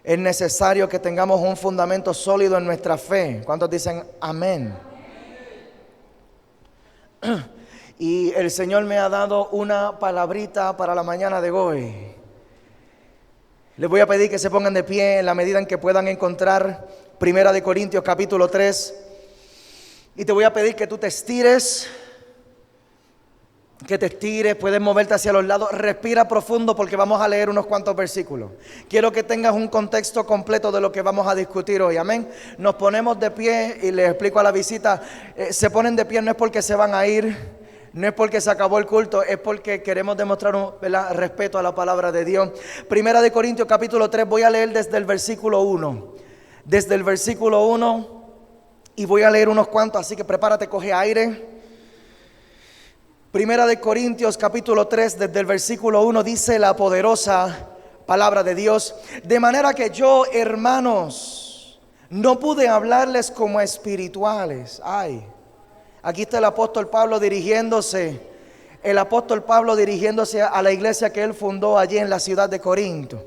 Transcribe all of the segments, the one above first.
Es necesario que tengamos un fundamento sólido en nuestra fe. ¿Cuántos dicen amén? Y el Señor me ha dado una palabrita para la mañana de hoy. Les voy a pedir que se pongan de pie en la medida en que puedan encontrar Primera de Corintios capítulo 3. Y te voy a pedir que tú te estires, puedes moverte hacia los lados, respira profundo porque vamos a leer unos cuantos versículos. Quiero que tengas un contexto completo de lo que vamos a discutir hoy, amén. Nos ponemos de pie y les explico a la visita, se ponen de pie no es porque se van a ir, no es porque se acabó el culto, es porque queremos demostrar respeto a la palabra de Dios. Primera de Corintios capítulo 3, voy a leer desde el versículo 1, y voy a leer unos cuantos, así que prepárate, coge aire. Primera de Corintios capítulo 3, desde el versículo 1, dice la poderosa palabra de Dios: de manera que yo, hermanos, no pude hablarles como espirituales. Aquí está el apóstol Pablo dirigiéndose a la iglesia que él fundó allí en la ciudad de Corinto.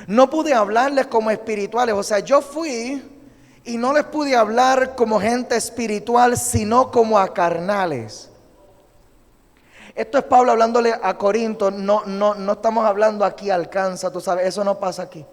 No pude hablarles como espirituales, o sea, yo fui y no les pude hablar como gente espiritual, sino como a carnales. Esto es Pablo hablándole a Corinto, no estamos hablando aquí Alcanza, tú sabes, eso no pasa aquí.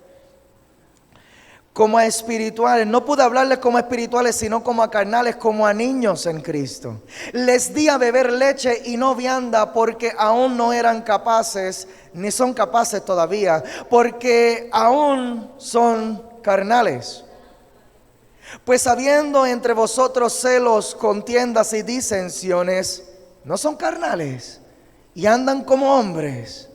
Como a espirituales, no pude hablarles como a espirituales, sino como a carnales, como a niños en Cristo. Les di a beber leche y no vianda, porque aún no eran capaces, ni son capaces todavía, porque aún son carnales. Pues habiendo entre vosotros celos, contiendas y disensiones, ¿no son carnales y andan como hombres?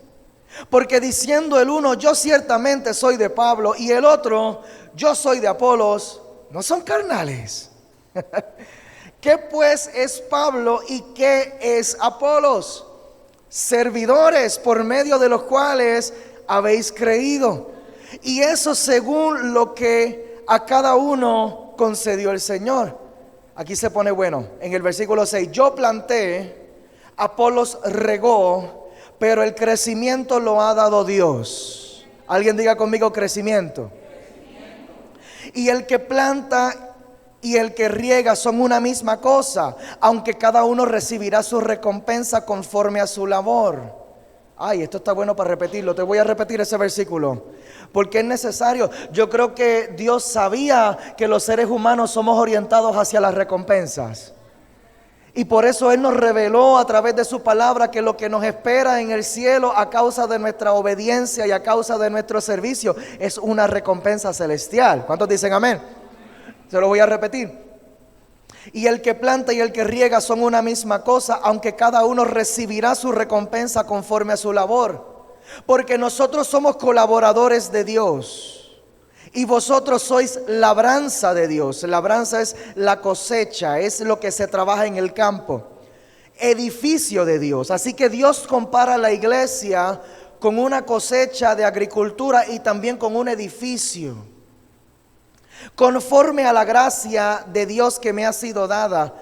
Porque diciendo el uno, yo ciertamente soy de Pablo, y el otro, yo soy de Apolos, ¿no son carnales? ¿Qué pues es Pablo y qué es Apolos? Servidores por medio de los cuales habéis creído, y eso según lo que a cada uno concedió el Señor. Aquí se pone bueno, en el versículo 6, yo planté, Apolos regó, pero el crecimiento lo ha dado Dios. Alguien diga conmigo crecimiento. Y el que planta y el que riega son una misma cosa, aunque cada uno recibirá su recompensa conforme a su labor. Esto está bueno para repetirlo. Te voy a repetir ese versículo porque es necesario. Yo creo que Dios sabía que los seres humanos somos orientados hacia las recompensas, y por eso Él nos reveló a través de su palabra que lo que nos espera en el cielo a causa de nuestra obediencia y a causa de nuestro servicio es una recompensa celestial. ¿Cuántos dicen amén? Se lo voy a repetir. Y el que planta y el que riega son una misma cosa, aunque cada uno recibirá su recompensa conforme a su labor. Porque nosotros somos colaboradores de Dios, y vosotros sois labranza de Dios. Labranza es la cosecha, es lo que se trabaja en el campo. Edificio de Dios. Así que Dios compara la iglesia con una cosecha de agricultura y también con un edificio. Conforme a la gracia de Dios que me ha sido dada,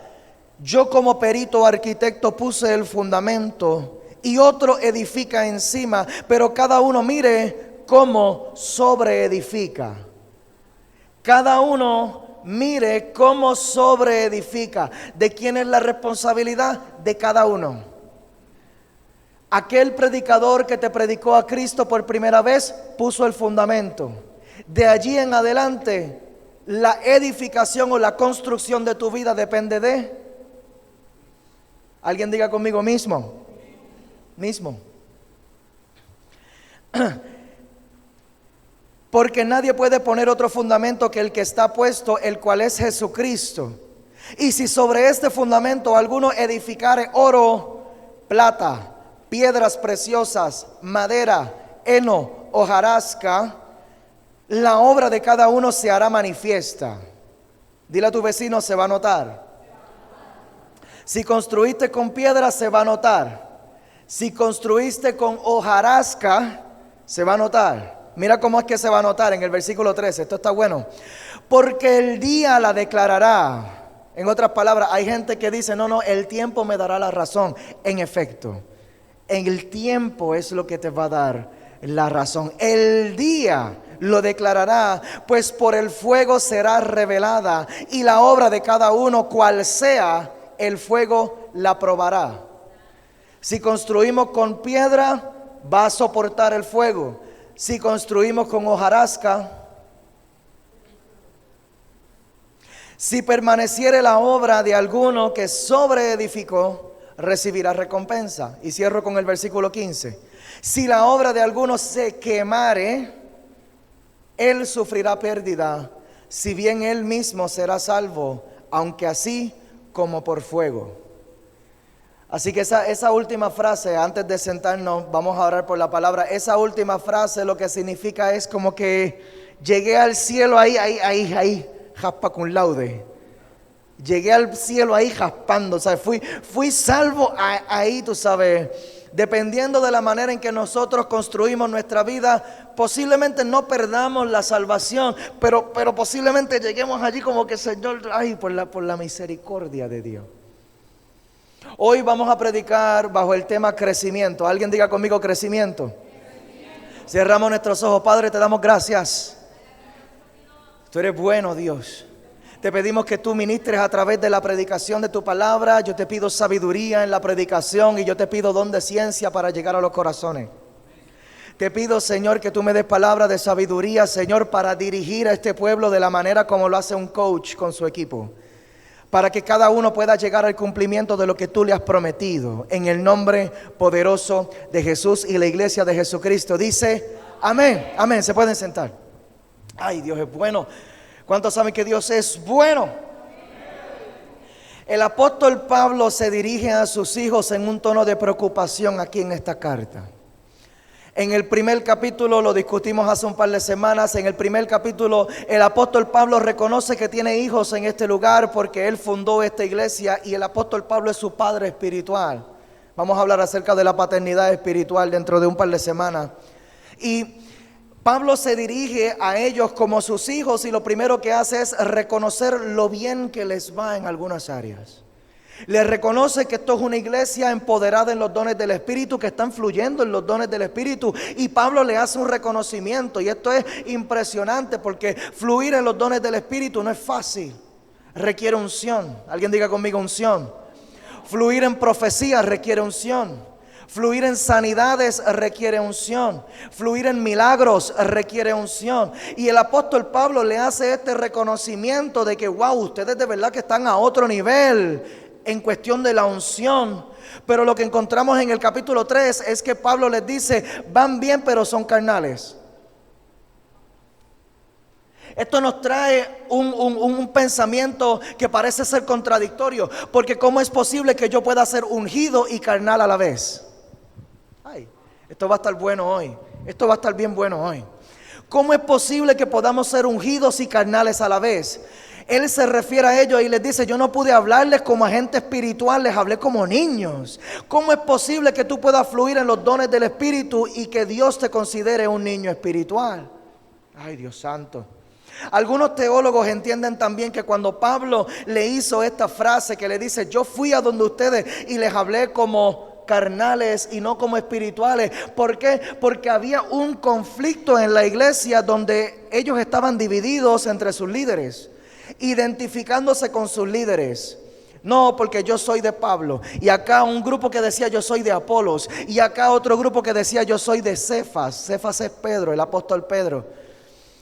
yo como perito arquitecto puse el fundamento y otro edifica encima, pero cada uno mire cómo sobreedifica. Cada uno mire cómo sobreedifica. ¿De quién es la responsabilidad? De cada uno. Aquel predicador que te predicó a Cristo por primera vez puso el fundamento. De allí en adelante, la edificación o la construcción de tu vida depende de... Alguien diga conmigo mismo. Porque nadie puede poner otro fundamento que el que está puesto, el cual es Jesucristo. Y si sobre este fundamento alguno edificare oro, plata, piedras preciosas, madera, heno, hojarasca, la obra de cada uno se hará manifiesta. Dile a tu vecino, se va a notar. Si construiste con piedra, se va a notar. Si construiste con hojarasca, se va a notar. Mira cómo es que se va a notar en el versículo 13. Esto está bueno. Porque el día la declarará. En otras palabras, hay gente que dice, no, el tiempo me dará la razón. En efecto, el tiempo es lo que te va a dar la razón. El día lo declarará, pues por el fuego será revelada, y la obra de cada uno, cual sea, el fuego la probará. Si construimos con piedra, va a soportar el fuego. Si construimos con hojarasca, si permaneciere la obra de alguno que sobreedificó, recibirá recompensa. Y cierro con el versículo 15. Si la obra de alguno se quemare, él sufrirá pérdida, si bien él mismo será salvo, aunque así como por fuego. Así que esa última frase, antes de sentarnos, vamos a orar por la palabra. Esa última frase lo que significa es como que llegué al cielo ahí, jaspa cum laude. Llegué al cielo ahí jaspando, ¿sabes? Fui salvo ahí, tú sabes. Dependiendo de la manera en que nosotros construimos nuestra vida, posiblemente no perdamos la salvación, pero posiblemente lleguemos allí como que, Señor, ay, por la misericordia de Dios. Hoy vamos a predicar bajo el tema crecimiento. Alguien diga conmigo crecimiento. Cerramos nuestros ojos. Padre, te damos gracias. Tú eres bueno, Dios. Te pedimos que tú ministres a través de la predicación de tu palabra. Yo te pido sabiduría en la predicación y yo te pido don de ciencia para llegar a los corazones. Te pido, Señor, que tú me des palabra de sabiduría, Señor, para dirigir a este pueblo de la manera como lo hace un coach con su equipo. Para que cada uno pueda llegar al cumplimiento de lo que tú le has prometido. En el nombre poderoso de Jesús y la iglesia de Jesucristo. Dice, amén, amén. Se pueden sentar. Ay, Dios es bueno. ¿Cuántos saben que Dios es bueno? El apóstol Pablo se dirige a sus hijos en un tono de preocupación aquí en esta carta. En el primer capítulo, lo discutimos hace un par de semanas, en el primer capítulo el apóstol Pablo reconoce que tiene hijos en este lugar porque él fundó esta iglesia y el apóstol Pablo es su padre espiritual. Vamos a hablar acerca de la paternidad espiritual dentro de un par de semanas. Y Pablo se dirige a ellos como sus hijos y lo primero que hace es reconocer lo bien que les va en algunas áreas. Les reconoce que esto es una iglesia empoderada en los dones del Espíritu, que están fluyendo en los dones del Espíritu. Y Pablo le hace un reconocimiento y esto es impresionante porque fluir en los dones del Espíritu no es fácil. Requiere unción. Alguien diga conmigo unción. Fluir en profecía requiere unción. Fluir en sanidades requiere unción. Fluir en milagros requiere unción. Y el apóstol Pablo le hace este reconocimiento de que, wow, ustedes de verdad que están a otro nivel en cuestión de la unción. Pero lo que encontramos en el capítulo 3 es que Pablo les dice, van bien pero son carnales. Esto nos trae un pensamiento que parece ser contradictorio, porque ¿cómo es posible que yo pueda ser ungido y carnal a la vez? Ay, esto va a estar bueno hoy. Esto va a estar bien bueno hoy. ¿Cómo es posible que podamos ser ungidos y carnales a la vez? Él se refiere a ellos y les dice, yo no pude hablarles como agente espiritual, les hablé como niños. ¿Cómo es posible que tú puedas fluir en los dones del Espíritu y que Dios te considere un niño espiritual? Ay, Dios santo. Algunos teólogos entienden también que cuando Pablo le hizo esta frase que le dice, yo fui a donde ustedes y les hablé como carnales y no como espirituales. ¿Por qué? Porque había un conflicto en la iglesia donde ellos estaban divididos entre sus líderes, identificándose con sus líderes. No, porque yo soy de Pablo. Y acá un grupo que decía yo soy de Apolos. Y acá otro grupo que decía yo soy de Cefas. Cefas es Pedro, el apóstol Pedro.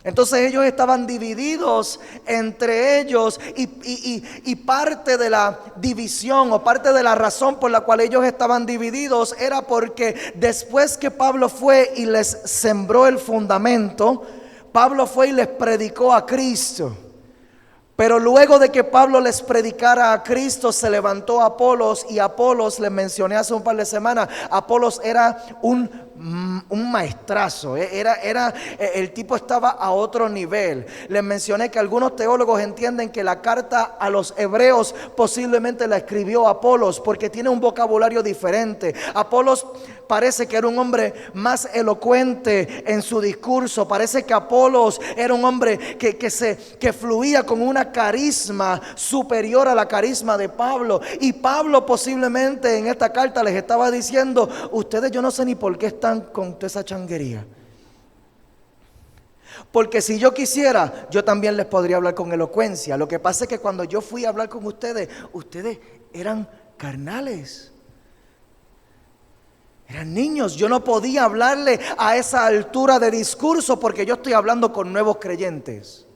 Entonces ellos estaban divididos entre ellos y parte de la división o parte de la razón por la cual ellos estaban divididos era porque después que Pablo fue y les sembró el fundamento, Pablo fue y les predicó a Cristo. Pero luego de que Pablo les predicara a Cristo, se levantó Apolos, y Apolos, les mencioné hace un par de semanas, Apolos era un maestrazo, el tipo estaba a otro nivel. Les mencioné que algunos teólogos entienden que la carta a los hebreos posiblemente la escribió Apolos porque tiene un vocabulario diferente. Apolos parece que era un hombre más elocuente en su discurso. Parece que Apolos era un hombre que fluía con una carisma superior a la carisma de Pablo. Y Pablo posiblemente en esta carta les estaba diciendo, ustedes yo no sé ni por qué están con toda esa changuería. Porque si yo quisiera, yo también les podría hablar con elocuencia. Lo que pasa es que cuando yo fui a hablar con ustedes, ustedes eran carnales. Eran niños. Yo no podía hablarle a esa altura de discurso porque yo estoy hablando con nuevos creyentes.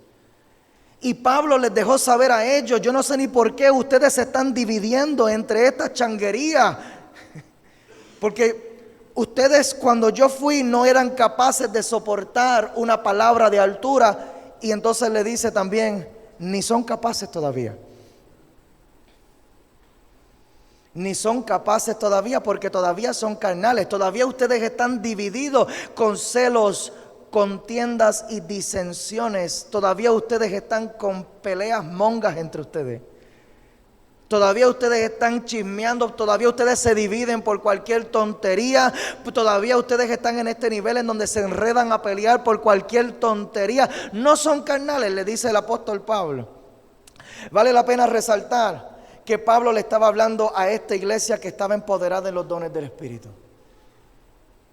Y Pablo les dejó saber a ellos, yo no sé ni por qué ustedes se están dividiendo entre esta changuería. Porque ustedes cuando yo fui no eran capaces de soportar una palabra de altura. Y entonces le dice también, ni son capaces todavía. Ni son capaces todavía porque todavía son carnales. Todavía ustedes están divididos con celos, contiendas y disensiones. Todavía ustedes están con peleas mongas entre ustedes. Todavía ustedes están chismeando, todavía ustedes se dividen por cualquier tontería, todavía ustedes están en este nivel en donde se enredan a pelear por cualquier tontería. No son carnales, le dice el apóstol Pablo. Vale la pena resaltar que Pablo le estaba hablando a esta iglesia que estaba empoderada en los dones del Espíritu.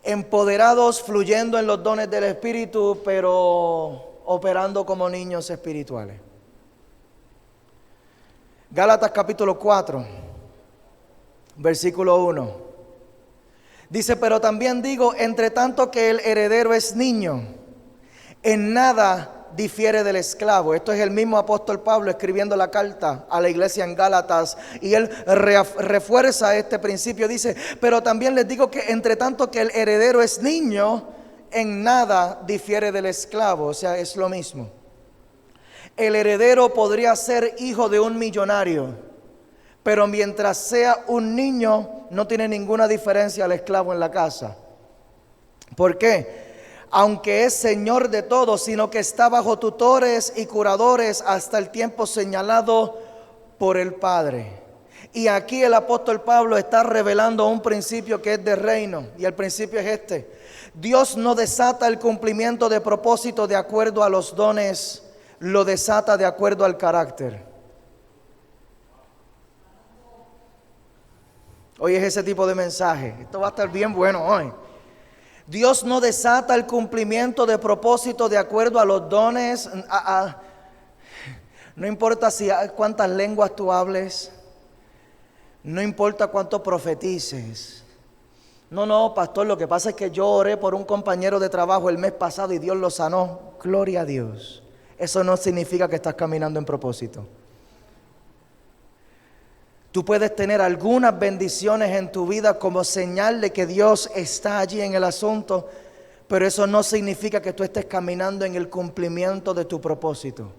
Empoderados, fluyendo en los dones del Espíritu, pero operando como niños espirituales. Gálatas capítulo 4, versículo 1. Dice, pero también digo, entre tanto que el heredero es niño, en nada difiere del esclavo. Esto es el mismo apóstol Pablo escribiendo la carta a la iglesia en Gálatas, y él refuerza este principio. Dice, pero también les digo que entre tanto que el heredero es niño, en nada difiere del esclavo. O sea, es lo mismo. El heredero podría ser hijo de un millonario, pero mientras sea un niño no tiene ninguna diferencia al esclavo en la casa. ¿Por qué? Aunque es señor de todo, sino que está bajo tutores y curadores hasta el tiempo señalado por el Padre. Y aquí el apóstol Pablo está revelando un principio que es de reino, y el principio es este: Dios no desata el cumplimiento de propósito de acuerdo a los dones, lo desata de acuerdo al carácter. Hoy es ese tipo de mensaje. Esto va a estar bien bueno hoy. Dios no desata el cumplimiento de propósito de acuerdo a los dones. No importa cuántas lenguas tú hables. No importa cuánto profetices. No, pastor, lo que pasa es que yo oré por un compañero de trabajo el mes pasado y Dios lo sanó. Gloria a Dios. Eso no significa que estás caminando en propósito. Tú puedes tener algunas bendiciones en tu vida como señal de que Dios está allí en el asunto, pero eso no significa que tú estés caminando en el cumplimiento de tu propósito.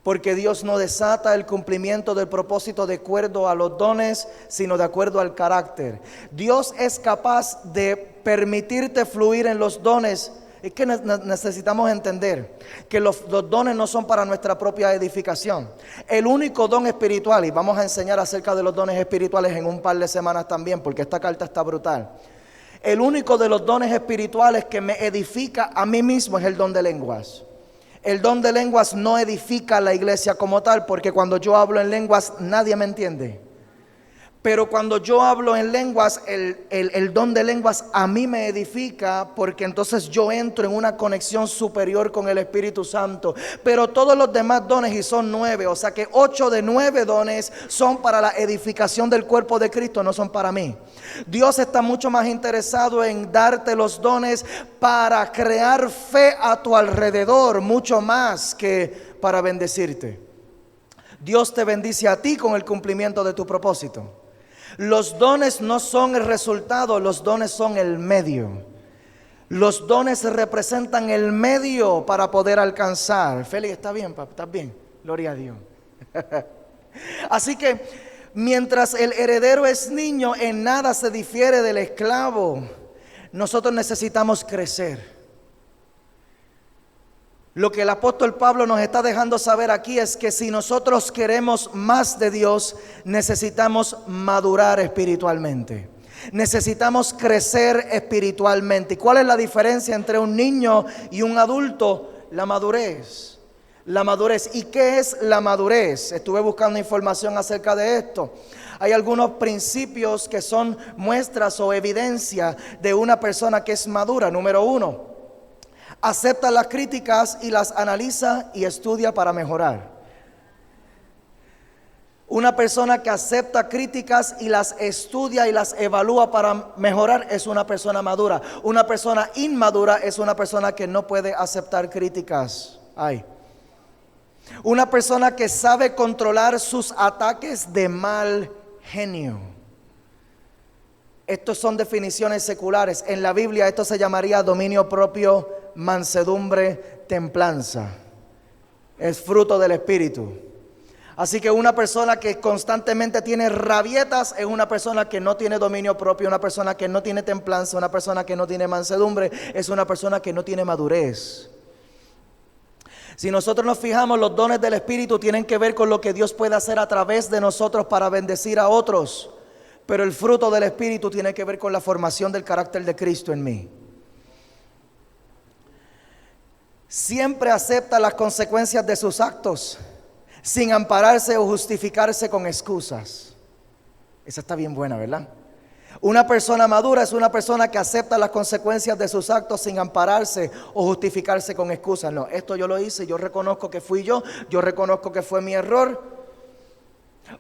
Porque Dios no desata el cumplimiento del propósito de acuerdo a los dones, sino de acuerdo al carácter. Dios es capaz de permitirte fluir en los dones. Es que necesitamos entender que los dones no son para nuestra propia edificación. El único don espiritual, y vamos a enseñar acerca de los dones espirituales en un par de semanas también, porque esta carta está brutal. El único de los dones espirituales que me edifica a mí mismo es el don de lenguas. El don de lenguas no edifica a la iglesia como tal, porque cuando yo hablo en lenguas nadie me entiende. Pero cuando yo hablo en lenguas, el don de lenguas a mí me edifica, porque entonces yo entro en una conexión superior con el Espíritu Santo. Pero todos los demás dones, y son 9, o sea que 8 de 9 dones son para la edificación del cuerpo de Cristo, no son para mí. Dios está mucho más interesado en darte los dones para crear fe a tu alrededor, mucho más que para bendecirte. Dios te bendice a ti con el cumplimiento de tu propósito. Los dones no son el resultado, los dones son el medio. Los dones representan el medio para poder alcanzar. Félix, ¿está bien, papá? ¿Estás bien? Gloria a Dios. Así que mientras el heredero es niño, en nada se difiere del esclavo. Nosotros necesitamos crecer. Lo que el apóstol Pablo nos está dejando saber aquí es que si nosotros queremos más de Dios, necesitamos madurar espiritualmente. Necesitamos crecer espiritualmente. ¿Y cuál es la diferencia entre un niño y un adulto? La madurez. La madurez. ¿Y qué es la madurez? Estuve buscando información acerca de esto. Hay algunos principios que son muestras o evidencia de una persona que es madura. Número 1. acepta las críticas y las analiza y estudia para mejorar. Una persona que acepta críticas y las estudia y las evalúa para mejorar es una persona madura. Una persona inmadura es una persona que no puede aceptar críticas. Una persona que sabe controlar sus ataques de mal genio. Estos son definiciones seculares. En la Biblia esto se llamaría dominio propio, mansedumbre, templanza. Es fruto del Espíritu. Así que una persona que constantemente tiene rabietas es una persona que no tiene dominio propio, una persona que no tiene templanza, una persona que no tiene mansedumbre, es una persona que no tiene madurez. Si nosotros nos fijamos, los dones del Espíritu tienen que ver con lo que Dios puede hacer a través de nosotros para bendecir a otros. Pero el fruto del Espíritu tiene que ver con la formación del carácter de Cristo en mí. Siempre acepta las consecuencias de sus actos, sin ampararse o justificarse con excusas. Esa está bien buena, ¿verdad? Una persona madura es una persona que acepta las consecuencias de sus actos sin ampararse o justificarse con excusas. No, esto yo lo hice, yo reconozco que fui yo reconozco que fue mi error.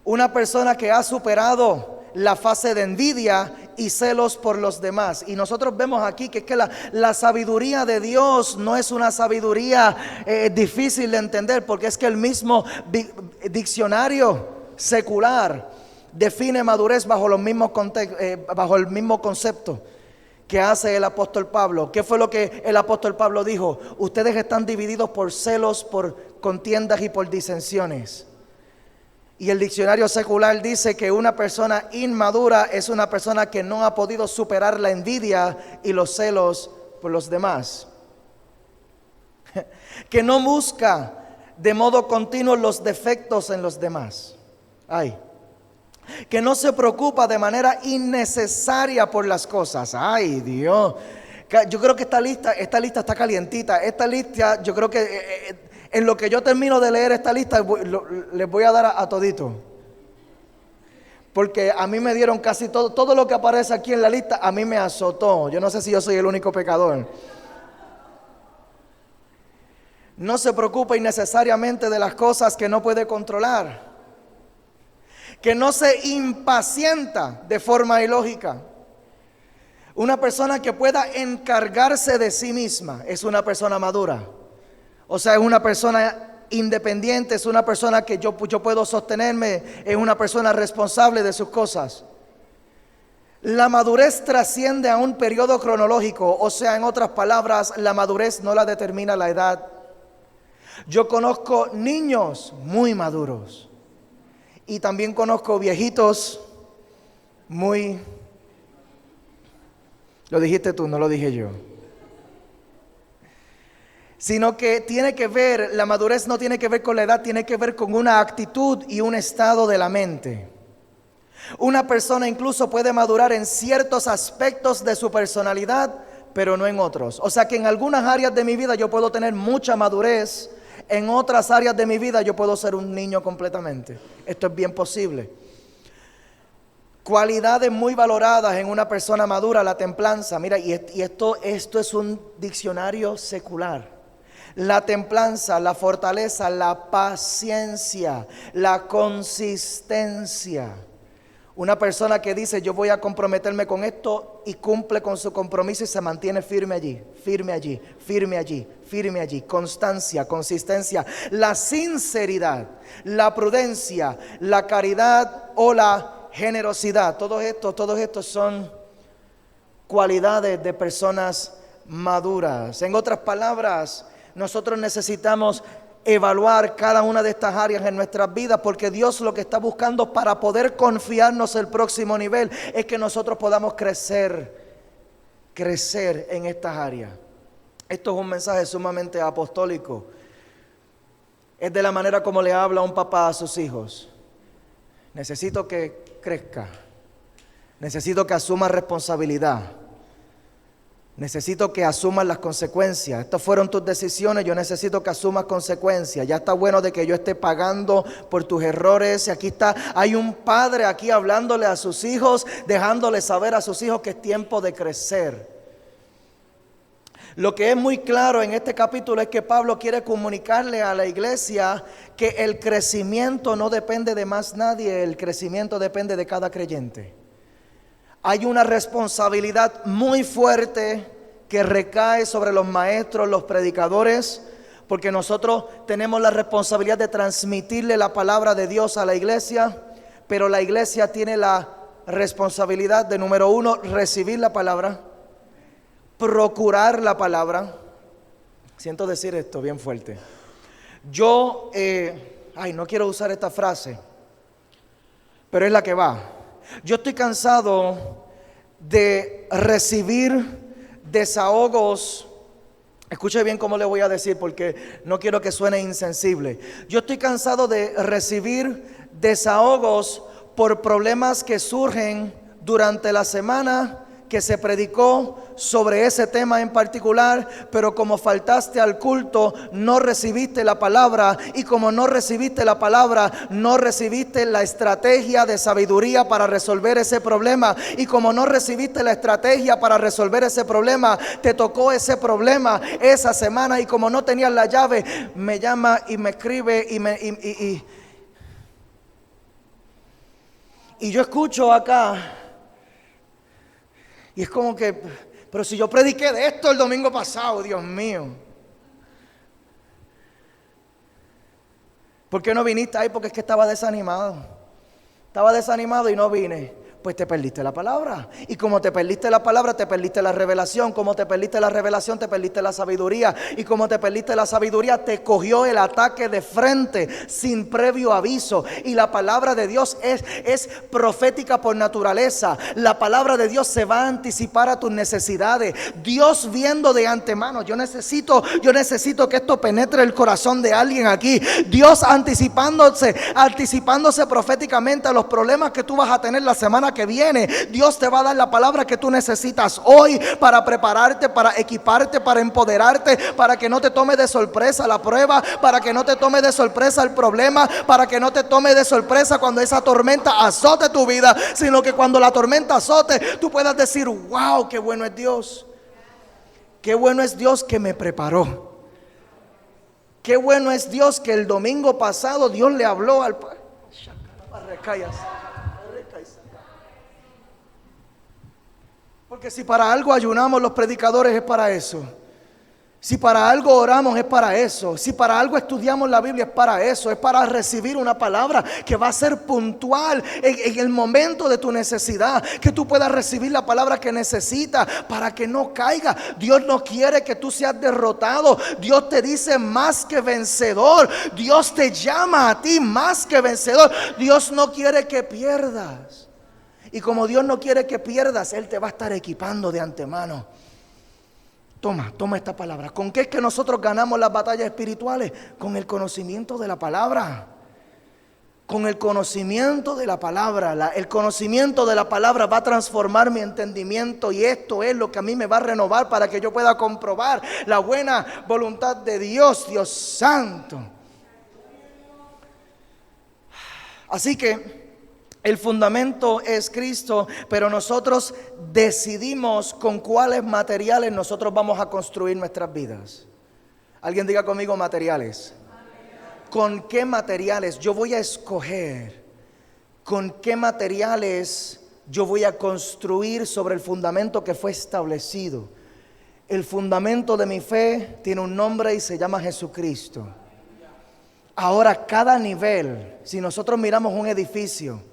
Una persona que ha superado la fase de envidia y celos por los demás. Y nosotros vemos aquí que es que la sabiduría de Dios no es una sabiduría difícil de entender, porque es que el mismo diccionario secular define madurez bajo el mismo concepto que hace el apóstol Pablo. ¿Qué fue lo que el apóstol Pablo dijo? Ustedes están divididos por celos, por contiendas y por disensiones. Y el diccionario secular dice que una persona inmadura es una persona que no ha podido superar la envidia y los celos por los demás. Que no busca de modo continuo los defectos en los demás. Que no se preocupa de manera innecesaria por las cosas. Ay, Dios. Yo creo que esta lista está calientita. Esta lista, yo creo que en lo que yo termino de leer esta lista, les voy a dar a todito. Porque a mí me dieron casi todo lo que aparece aquí en la lista, a mí me azotó. Yo no sé si yo soy el único pecador. No se preocupa innecesariamente de las cosas que no puede controlar. Que no se impacienta de forma ilógica. Una persona que pueda encargarse de sí misma es una persona madura. O sea, es una persona independiente, es una persona que yo puedo sostenerme, es una persona responsable de sus cosas. La madurez trasciende a un periodo cronológico, o sea, en otras palabras, la madurez no la determina la edad. Yo conozco niños muy maduros y también conozco viejitos muy... Lo dijiste tú, no lo dije yo. Sino que tiene que ver, la madurez no tiene que ver con la edad, tiene que ver con una actitud y un estado de la mente. Una persona incluso puede madurar en ciertos aspectos de su personalidad, pero no en otros. O sea que en algunas áreas de mi vida yo puedo tener mucha madurez, en otras áreas de mi vida yo puedo ser un niño completamente. Esto es bien posible. Cualidades muy valoradas en una persona madura, la templanza. Mira, y esto es un diccionario secular. La templanza, la fortaleza, la paciencia, la consistencia. Una persona que dice yo voy a comprometerme con esto y cumple con su compromiso y se mantiene firme allí, firme allí, firme allí, firme allí. Constancia, consistencia, la sinceridad, la prudencia, la caridad o la generosidad. Todos estos son cualidades de personas maduras. En otras palabras, nosotros necesitamos evaluar cada una de estas áreas en nuestras vidas, porque Dios lo que está buscando para poder confiarnos el próximo nivel es que nosotros podamos crecer en estas áreas. Esto es un mensaje sumamente apostólico. Es de la manera como le habla un papá a sus hijos. Necesito que crezca. Necesito que asuma responsabilidad. Necesito que asumas las consecuencias. Estas fueron tus decisiones, yo necesito que asumas consecuencias. Ya está bueno de que yo esté pagando por tus errores. Y aquí está, hay un padre aquí hablándole a sus hijos, dejándole saber a sus hijos que es tiempo de crecer. Lo que es muy claro en este capítulo es que Pablo quiere comunicarle a la iglesia que el crecimiento no depende de más nadie, el crecimiento depende de cada creyente. Hay una responsabilidad muy fuerte que recae sobre los maestros, los predicadores, porque nosotros tenemos la responsabilidad de transmitirle la palabra de Dios a la iglesia, pero la iglesia tiene la responsabilidad de, número uno, recibir la palabra, procurar la palabra. Siento decir esto bien fuerte. Yo, no quiero usar esta frase, pero es la que va. Yo estoy cansado de recibir desahogos. Escuche bien cómo le voy a decir, porque no quiero que suene insensible. Yo estoy cansado de recibir desahogos por problemas que surgen durante la semana que se predicó sobre ese tema en particular, pero como faltaste al culto, no recibiste la palabra, y como no recibiste la palabra, no recibiste la estrategia de sabiduría para resolver ese problema, y como no recibiste la estrategia para resolver ese problema, te tocó ese problema esa semana, y como no tenías la llave, me llama y me escribe y yo escucho acá. Y es como que, pero si yo prediqué de esto el domingo pasado, Dios mío. ¿Por qué no viniste ahí? Porque es que estaba desanimado. Estaba desanimado y no vine. Pues te perdiste la palabra. Y como te perdiste la palabra, te perdiste la revelación. Como te perdiste la revelación, te perdiste la sabiduría. Y como te perdiste la sabiduría, te cogió el ataque de frente sin previo aviso. Y la palabra de Dios es profética por naturaleza. La palabra de Dios se va a anticipar a tus necesidades. Dios viendo de antemano. Yo necesito que esto penetre el corazón de alguien aquí. Dios anticipándose proféticamente a los problemas que tú vas a tener la semana que viene. Dios te va a dar la palabra que tú necesitas hoy para prepararte, para equiparte, para empoderarte, para que no te tome de sorpresa la prueba, para que no te tome de sorpresa el problema, para que no te tome de sorpresa cuando esa tormenta azote tu vida, sino que cuando la tormenta azote tú puedas decir: wow, qué bueno es Dios. Qué bueno es Dios que me preparó. Qué bueno es Dios que el domingo pasado Dios le habló al Padre. Porque si para algo ayunamos los predicadores es para eso. Si para algo oramos es para eso. Si para algo estudiamos la Biblia es para eso. Es para recibir una palabra que va a ser puntual en el momento de tu necesidad. Que tú puedas recibir la palabra que necesitas para que no caiga. Dios no quiere que tú seas derrotado. Dios te dice más que vencedor. Dios te llama a ti más que vencedor. Dios no quiere que pierdas. Y como Dios no quiere que pierdas, Él te va a estar equipando de antemano. Toma esta palabra. ¿Con qué es que nosotros ganamos las batallas espirituales? Con el conocimiento de la palabra. Con el conocimiento de la palabra. El conocimiento de la palabra va a transformar mi entendimiento, y esto es lo que a mí me va a renovar para que yo pueda comprobar la buena voluntad de Dios, Dios santo. Así que el fundamento es Cristo, pero nosotros decidimos con cuáles materiales nosotros vamos a construir nuestras vidas. Alguien diga conmigo: materiales. ¿Con qué materiales yo voy a escoger? ¿Con qué materiales yo voy a construir sobre el fundamento que fue establecido? El fundamento de mi fe tiene un nombre y se llama Jesucristo. Ahora, cada nivel, si nosotros miramos un edificio,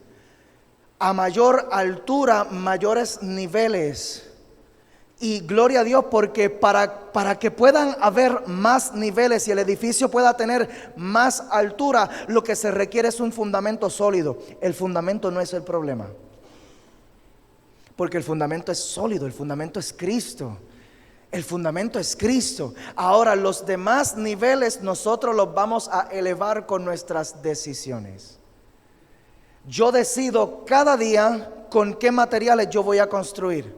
a mayor altura, mayores niveles. Y gloria a Dios, porque para que puedan haber más niveles y el edificio pueda tener más altura, lo que se requiere es un fundamento sólido. El fundamento no es el problema, porque el fundamento es sólido, el fundamento es Cristo. El fundamento es Cristo. Ahora, los demás niveles nosotros los vamos a elevar con nuestras decisiones. Yo decido cada día con qué materiales yo voy a construir.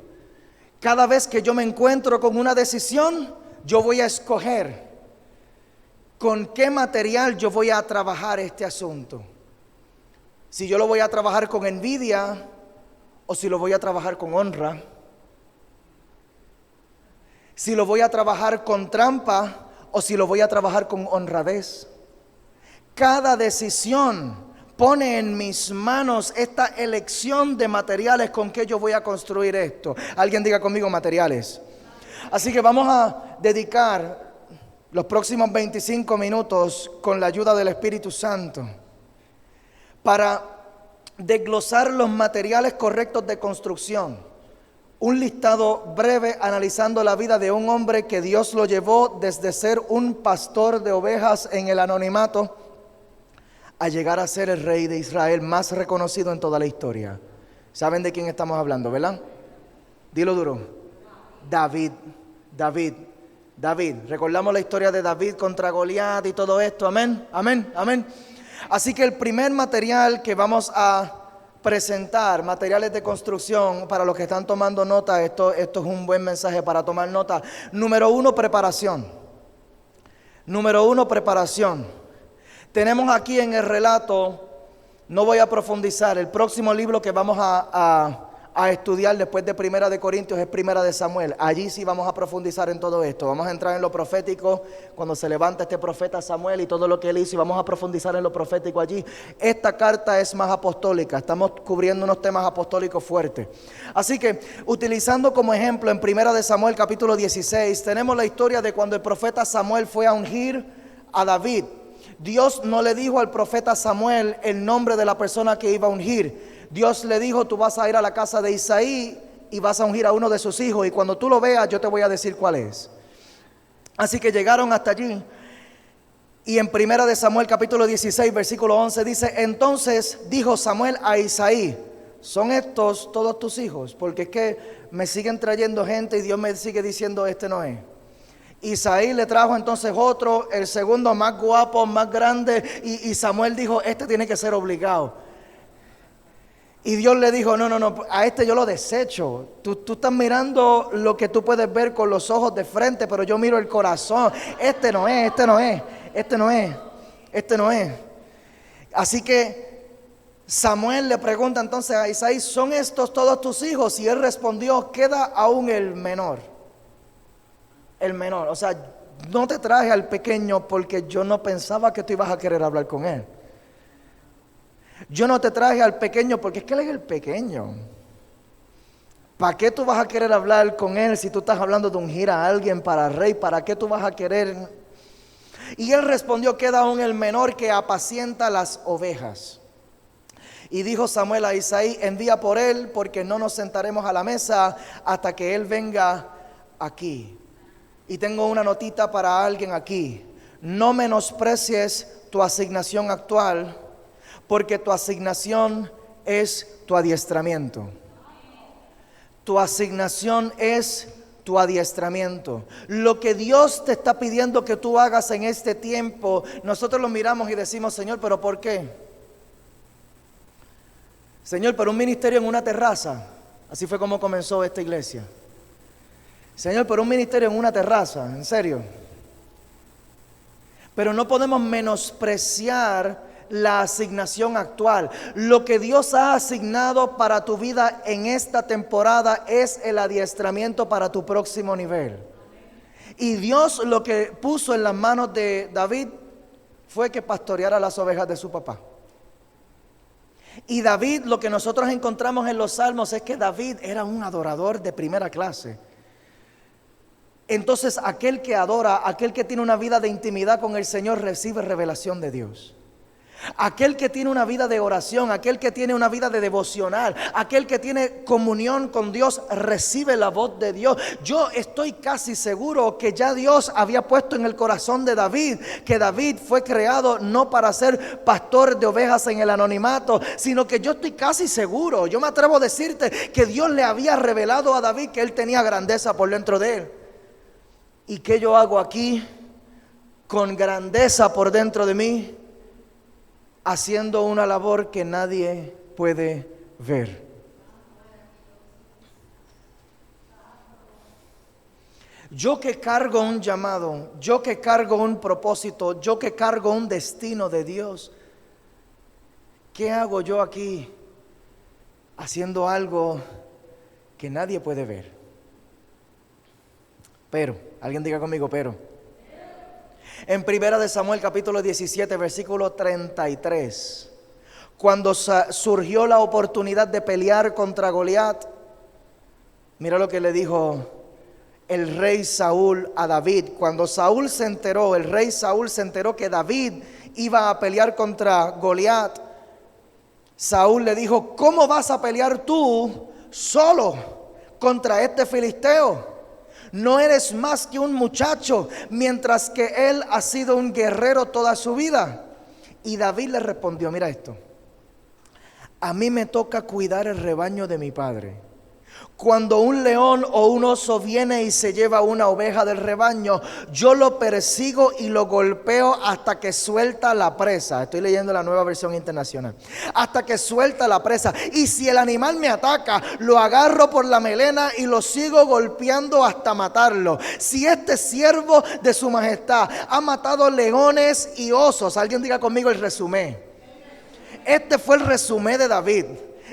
Cada vez que yo me encuentro con una decisión, yo voy a escoger con qué material yo voy a trabajar este asunto. Si yo lo voy a trabajar con envidia o si lo voy a trabajar con honra. si lo voy a trabajar con trampa o si lo voy a trabajar con honradez. Cada decisión pone en mis manos esta elección de materiales con que yo voy a construir esto. Alguien diga conmigo materiales. Así que vamos a dedicar los próximos 25 minutos con la ayuda del Espíritu Santo para desglosar los materiales correctos de construcción. Un listado breve analizando la vida de un hombre que Dios lo llevó desde ser un pastor de ovejas en el anonimato a llegar a ser el rey de Israel más reconocido en toda la historia. ¿Saben de quién estamos hablando, verdad? Dilo duro. David. Recordamos la historia de David contra Goliat y todo esto. Amén. Así que el primer material que vamos a presentar, materiales de construcción, para los que están tomando nota, esto es un buen mensaje para tomar nota. Número uno, preparación. Tenemos aquí en el relato, no voy a profundizar, el próximo libro que vamos a estudiar después de Primera de Corintios es Primera de Samuel. Allí sí vamos a profundizar en todo esto. Vamos a entrar en lo profético, cuando se levanta este profeta Samuel y todo lo que él hizo, y vamos a profundizar en lo profético allí. Esta carta es más apostólica, estamos cubriendo unos temas apostólicos fuertes. Así que, utilizando como ejemplo en Primera de Samuel capítulo 16, tenemos la historia de cuando el profeta Samuel fue a ungir a David. Dios no le dijo al profeta Samuel el nombre de la persona que iba a ungir. Dios le dijo: tú vas a ir a la casa de Isaí y vas a ungir a uno de sus hijos, y cuando tú lo veas yo te voy a decir cuál es. Así que llegaron hasta allí, y en Primera de Samuel capítulo 16 versículo 11 dice: entonces dijo Samuel a Isaí: ¿son estos todos tus hijos? Porque es que me siguen trayendo gente y Dios me sigue diciendo: este no es. Isaí le trajo entonces otro, el segundo más guapo, más grande, y Samuel dijo: este tiene que ser obligado. Y Dios le dijo: no, a este yo lo desecho. Tú estás mirando lo que tú puedes ver con los ojos de frente, pero yo miro el corazón. Este no es. Así que Samuel le pregunta entonces a Isaí: ¿son estos todos tus hijos? Y él respondió: queda aún el menor. O sea, no te traje al pequeño porque yo no pensaba que tú ibas a querer hablar con él. Yo no te traje al pequeño porque es que él es el pequeño. ¿Para qué tú vas a querer hablar con él si tú estás hablando de ungir a alguien para rey? ¿Para qué tú vas a querer? Y él respondió: queda aún el menor que apacienta las ovejas. Y dijo Samuel a Isaí: envía por él, porque no nos sentaremos a la mesa hasta que él venga aquí. Y tengo una notita para alguien aquí: no menosprecies tu asignación actual, porque tu asignación es tu adiestramiento. Tu asignación es tu adiestramiento. Lo que Dios te está pidiendo que tú hagas en este tiempo, nosotros lo miramos y decimos: Señor, ¿pero por qué? Señor, pero un ministerio en una terraza. Así fue como comenzó esta iglesia. Señor, pero un ministerio en una terraza, ¿en serio? Pero no podemos menospreciar la asignación actual. Lo que Dios ha asignado para tu vida en esta temporada es el adiestramiento para tu próximo nivel. Y Dios lo que puso en las manos de David fue que pastoreara las ovejas de su papá. Y David, lo que nosotros encontramos en los salmos es que David era un adorador de primera clase. Entonces aquel que adora, aquel que tiene una vida de intimidad con el Señor, recibe revelación de Dios. Aquel que tiene una vida de oración, aquel que tiene una vida de devocional, aquel que tiene comunión con Dios, recibe la voz de Dios. Yo estoy casi seguro que ya Dios había puesto en el corazón de David que David fue creado no para ser pastor de ovejas en el anonimato, sino que yo estoy casi seguro, yo me atrevo a decirte que Dios le había revelado a David que él tenía grandeza por dentro de él. ¿Y qué yo hago aquí con grandeza por dentro de mí? Haciendo una labor que nadie puede ver. Yo que cargo un llamado, yo que cargo un propósito, yo que cargo un destino de Dios, ¿qué hago yo aquí haciendo algo que nadie puede ver? Pero, alguien diga conmigo, pero. En 1 Samuel capítulo 17, versículo 33, cuando surgió la oportunidad de pelear contra Goliat, mira lo que le dijo el rey Saúl a David. Cuando Saúl se enteró, el rey Saúl se enteró que David iba a pelear contra Goliat, Saúl le dijo: ¿cómo vas a pelear tú solo contra este filisteo? No eres más que un muchacho, mientras que él ha sido un guerrero toda su vida. Y David le respondió: mira esto, a mí me toca cuidar el rebaño de mi padre. Cuando un león o un oso viene y se lleva una oveja del rebaño, yo lo persigo y lo golpeo hasta que suelta la presa. Estoy leyendo la Nueva Versión Internacional. Hasta que suelta la presa. Y si el animal me ataca, lo agarro por la melena y lo sigo golpeando hasta matarlo. Si este siervo de su majestad ha matado leones y osos, alguien diga conmigo el resumen. Este fue el resumen de David.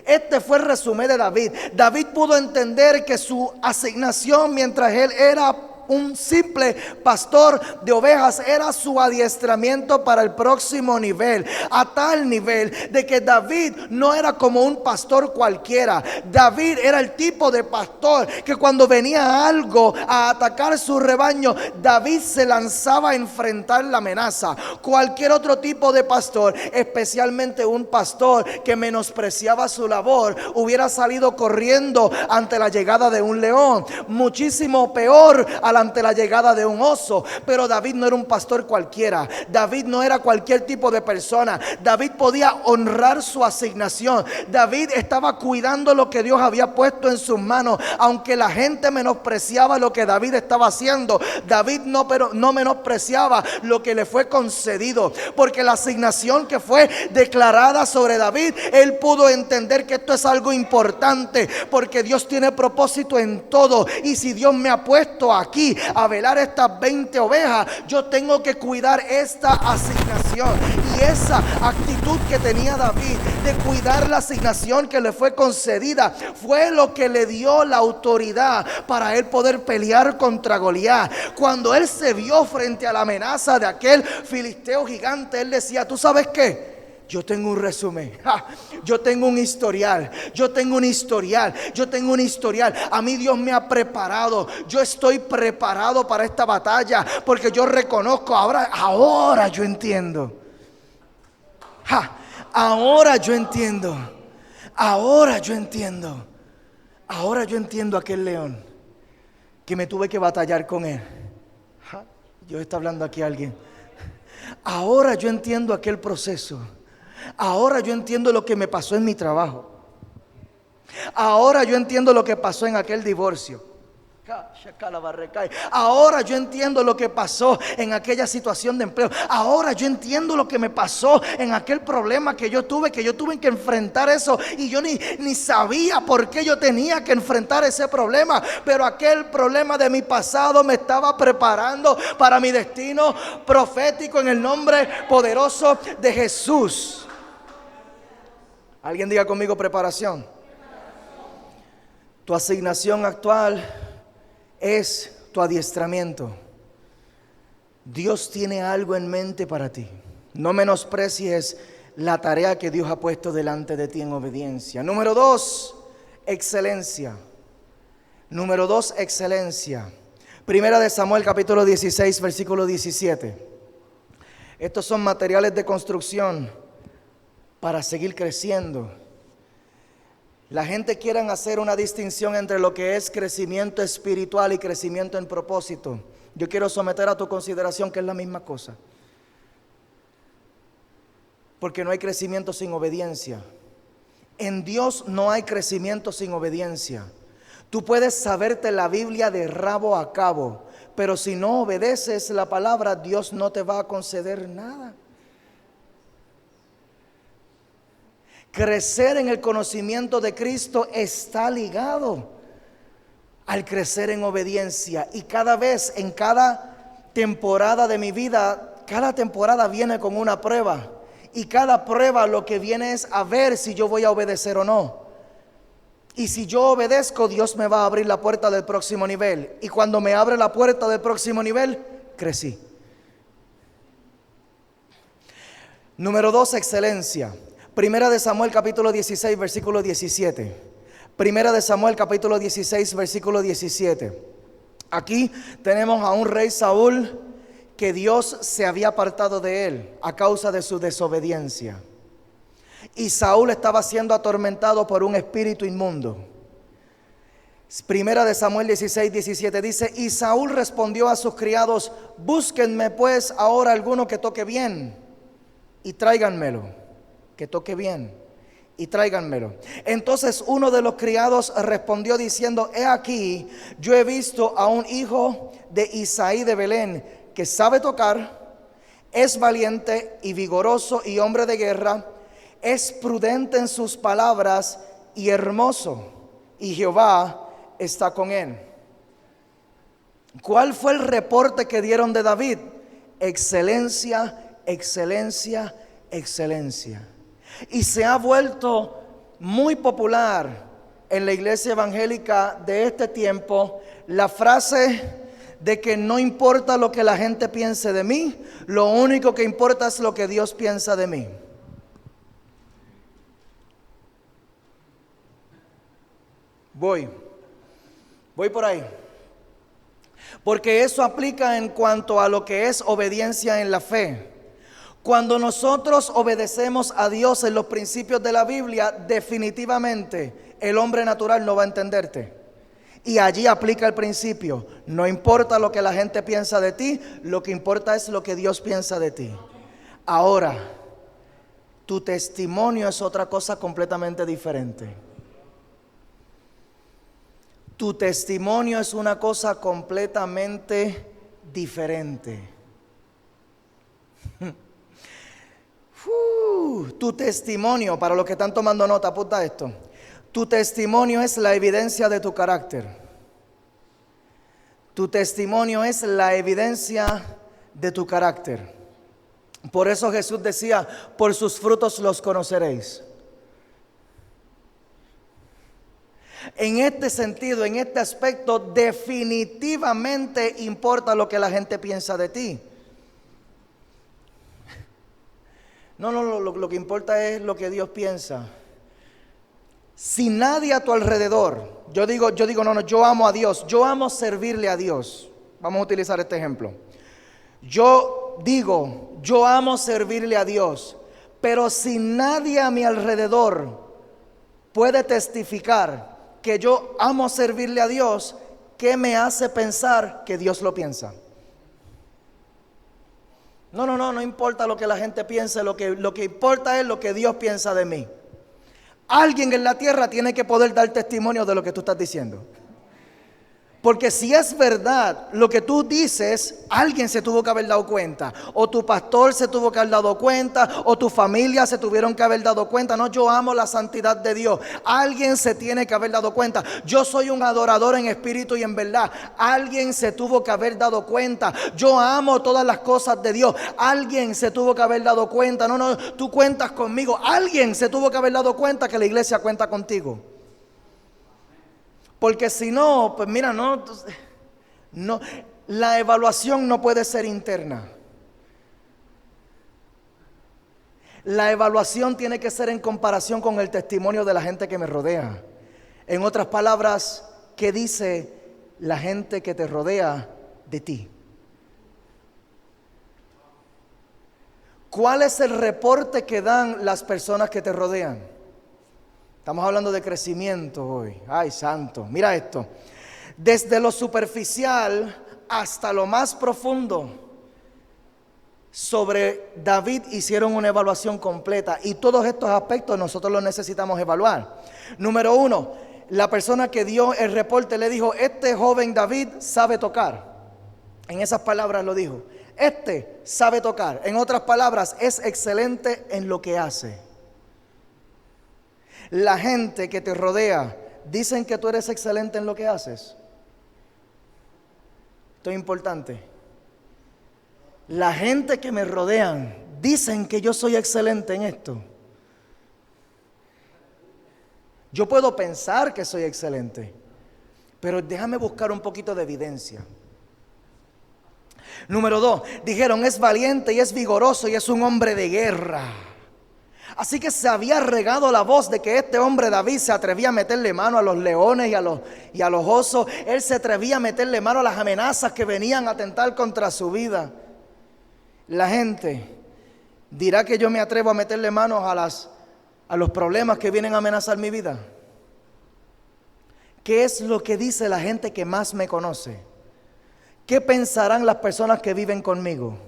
Este fue el resumen de David. David pudo entender que su asignación mientras él era un simple pastor de ovejas era su adiestramiento para el próximo nivel, a tal nivel de que David no era como un pastor cualquiera. David era el tipo de pastor que cuando venía algo a atacar su rebaño, David se lanzaba a enfrentar la amenaza. Cualquier otro tipo de pastor, especialmente un pastor que menospreciaba su labor, hubiera salido corriendo ante la llegada de un león, muchísimo peor ante la llegada de un oso. Pero David no era un pastor cualquiera. David no era cualquier tipo de persona. David podía honrar su asignación. David estaba cuidando lo que Dios había puesto en sus manos. Aunque la gente menospreciaba lo que David estaba haciendo, David no menospreciaba lo que le fue concedido, porque la asignación que fue declarada sobre David, él pudo entender que esto es algo importante, porque Dios tiene propósito en todo. Y si Dios me ha puesto aquí a velar estas 20 ovejas, yo tengo que cuidar esta asignación. Y esa actitud que tenía David de cuidar la asignación que le fue concedida fue lo que le dio la autoridad para él poder pelear contra Goliat. Cuando él se vio frente a la amenaza de aquel filisteo gigante, él decía: ¿tú sabes qué? Yo tengo un resumen, yo tengo un historial, yo tengo un historial. A mí Dios me ha preparado. Yo estoy preparado para esta batalla, porque yo reconozco, ahora yo entiendo. Ahora yo entiendo aquel león que me tuve que batallar con él. Dios está hablando aquí a alguien. Ahora yo entiendo aquel proceso. Ahora yo entiendo lo que me pasó en mi trabajo. Ahora yo entiendo lo que pasó en aquel divorcio. Ahora yo entiendo lo que pasó en aquella situación de empleo. Ahora yo entiendo lo que me pasó en aquel problema que yo tuve que enfrentar eso. Y yo ni sabía por qué yo tenía que enfrentar ese problema. Pero aquel problema de mi pasado me estaba preparando para mi destino profético en el nombre poderoso de Jesús. Alguien diga conmigo: preparación. Tu asignación actual es tu adiestramiento. Dios tiene algo en mente para ti. No menosprecies la tarea que Dios ha puesto delante de ti en obediencia. Número 2, excelencia. Primera de Samuel capítulo 16, versículo 17. Estos son materiales de construcción para seguir creciendo. La gente quiere hacer una distinción entre lo que es crecimiento espiritual y crecimiento en propósito. Yo quiero someter a tu consideración que es la misma cosa. Porque no hay crecimiento sin obediencia. En Dios no hay crecimiento sin obediencia. Tú puedes saberte la Biblia de rabo a cabo, pero si no obedeces la palabra, Dios no te va a conceder nada. Crecer en el conocimiento de Cristo está ligado al crecer en obediencia. Y cada vez, en cada temporada de mi vida, cada temporada viene con una prueba. Y cada prueba lo que viene es a ver si yo voy a obedecer o no. Y si yo obedezco, Dios me va a abrir la puerta del próximo nivel. Y cuando me abre la puerta del próximo nivel, crecí. Número 2, excelencia. Primera de Samuel capítulo 16, versículo 17. Primera de Samuel capítulo 16, versículo 17. Aquí tenemos a un rey Saúl que Dios se había apartado de él a causa de su desobediencia. Y Saúl estaba siendo atormentado por un espíritu inmundo. Primera de Samuel 16, 17 dice: y Saúl respondió a sus criados: búsquenme pues ahora alguno que toque bien y tráiganmelo. Que toque bien y tráiganmelo. Entonces uno de los criados respondió diciendo: he aquí, yo he visto a un hijo de Isaí de Belén que sabe tocar, es valiente y vigoroso y hombre de guerra, es prudente en sus palabras y hermoso, y Jehová está con él. ¿Cuál fue el reporte que dieron de David? Excelencia, excelencia, excelencia. Y se ha vuelto muy popular en la iglesia evangélica de este tiempo la frase de que no importa lo que la gente piense de mí, lo único que importa es lo que Dios piensa de mí. Voy por ahí. Porque eso aplica en cuanto a lo que es obediencia en la fe. Cuando nosotros obedecemos a Dios en los principios de la Biblia, definitivamente el hombre natural no va a entenderte. Y allí aplica el principio: no importa lo que la gente piensa de ti, lo que importa es lo que Dios piensa de ti. Ahora, tu testimonio es otra cosa completamente diferente. Tu testimonio es una cosa completamente diferente. Tu testimonio, para los que están tomando nota, apunta esto. Tu testimonio es la evidencia de tu carácter. Tu testimonio es la evidencia de tu carácter. Por eso Jesús decía: por sus frutos los conoceréis. En este sentido, en este aspecto, definitivamente importa lo que la gente piensa de ti. No, lo que importa es lo que Dios piensa. Si nadie a tu alrededor, yo digo, yo amo a Dios, yo amo servirle a Dios. Vamos a utilizar este ejemplo. Yo digo, yo amo servirle a Dios, pero si nadie a mi alrededor puede testificar que yo amo servirle a Dios, ¿qué me hace pensar que Dios lo piensa? No importa lo que la gente piense, lo que importa es lo que Dios piensa de mí. Alguien en la tierra tiene que poder dar testimonio de lo que tú estás diciendo. Porque si es verdad lo que tú dices, alguien se tuvo que haber dado cuenta. O tu pastor se tuvo que haber dado cuenta, o tu familia se tuvieron que haber dado cuenta. No, yo amo la santidad de Dios. Alguien se tiene que haber dado cuenta. Yo soy un adorador en espíritu y en verdad. Alguien se tuvo que haber dado cuenta. Yo amo todas las cosas de Dios. Alguien se tuvo que haber dado cuenta. No, tú cuentas conmigo. Alguien se tuvo que haber dado cuenta que la iglesia cuenta contigo. Porque si no, pues mira, no, la evaluación no puede ser interna. La evaluación tiene que ser en comparación con el testimonio de la gente que me rodea. En otras palabras, ¿qué dice la gente que te rodea de ti? ¿Cuál es el reporte que dan las personas que te rodean? Estamos hablando de crecimiento hoy. Ay, santo, mira esto. Desde lo superficial hasta lo más profundo, sobre David hicieron una evaluación completa. Y todos estos aspectos nosotros los necesitamos evaluar. Número 1, la persona que dio el reporte le dijo: este joven David sabe tocar. En esas palabras lo dijo. Este sabe tocar. En otras palabras, es excelente en lo que hace. La gente que te rodea, ¿dicen que tú eres excelente en lo que haces? Esto es importante. La gente que me rodean, ¿dicen que yo soy excelente en esto? Yo puedo pensar que soy excelente, pero déjame buscar un poquito de evidencia. Número 2, dijeron, es valiente y es vigoroso y es un hombre de guerra. Así que se había regado la voz de que este hombre David se atrevía a meterle mano a los leones y a los osos. Él se atrevía a meterle mano a las amenazas que venían a atentar contra su vida. La gente dirá que yo me atrevo a meterle manos a los problemas que vienen a amenazar mi vida. ¿Qué es lo que dice la gente que más me conoce? ¿Qué pensarán las personas que viven conmigo?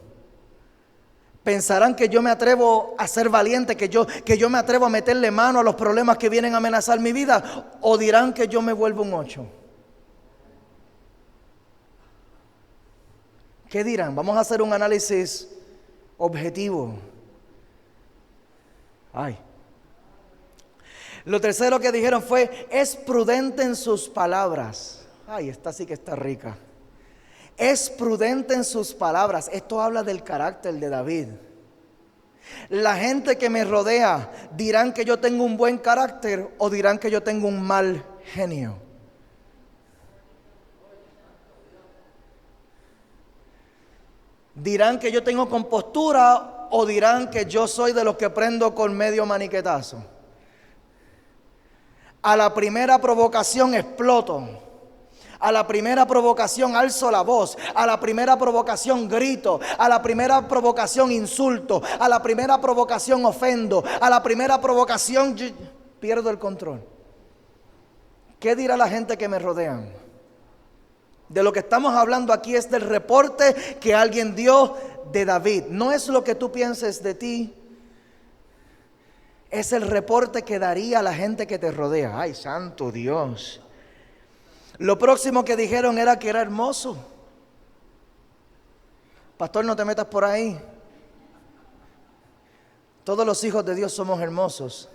¿Pensarán que yo me atrevo a ser valiente, que yo me atrevo a meterle mano a los problemas que vienen a amenazar mi vida? ¿O dirán que yo me vuelvo un 8? ¿Qué dirán? Vamos a hacer un análisis objetivo. Lo tercero que dijeron fue, es prudente en sus palabras. Esta sí que está rica. Es prudente en sus palabras. Esto habla del carácter de David. La gente que me rodea dirán que yo tengo un buen carácter o dirán que yo tengo un mal genio. Dirán que yo tengo compostura o dirán que yo soy de los que prendo con medio maniquetazo. A la primera provocación exploto. A la primera provocación alzo la voz. A la primera provocación grito. A la primera provocación insulto. A la primera provocación ofendo. A la primera provocación pierdo el control. ¿Qué dirá la gente que me rodean? De lo que estamos hablando aquí es del reporte que alguien dio de David. No es lo que tú pienses de ti. Es el reporte que daría la gente que te rodea. ¡Ay, santo Dios! Lo próximo que dijeron era que era hermoso. Pastor, no te metas por ahí. Todos los hijos de Dios somos hermosos.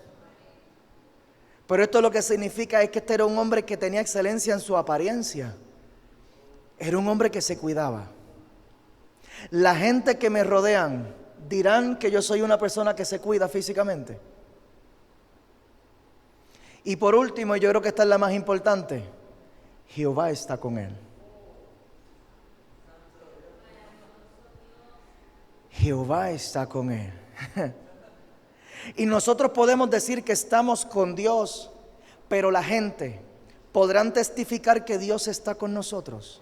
Pero esto lo que significa es que este era un hombre que tenía excelencia en su apariencia. Era un hombre que se cuidaba. La gente que me rodean dirán que yo soy una persona que se cuida físicamente. Y por último, yo creo que esta es la más importante. Jehová está con él. Jehová está con él. Y nosotros podemos decir que estamos con Dios, pero la gente podrán testificar que Dios está con nosotros.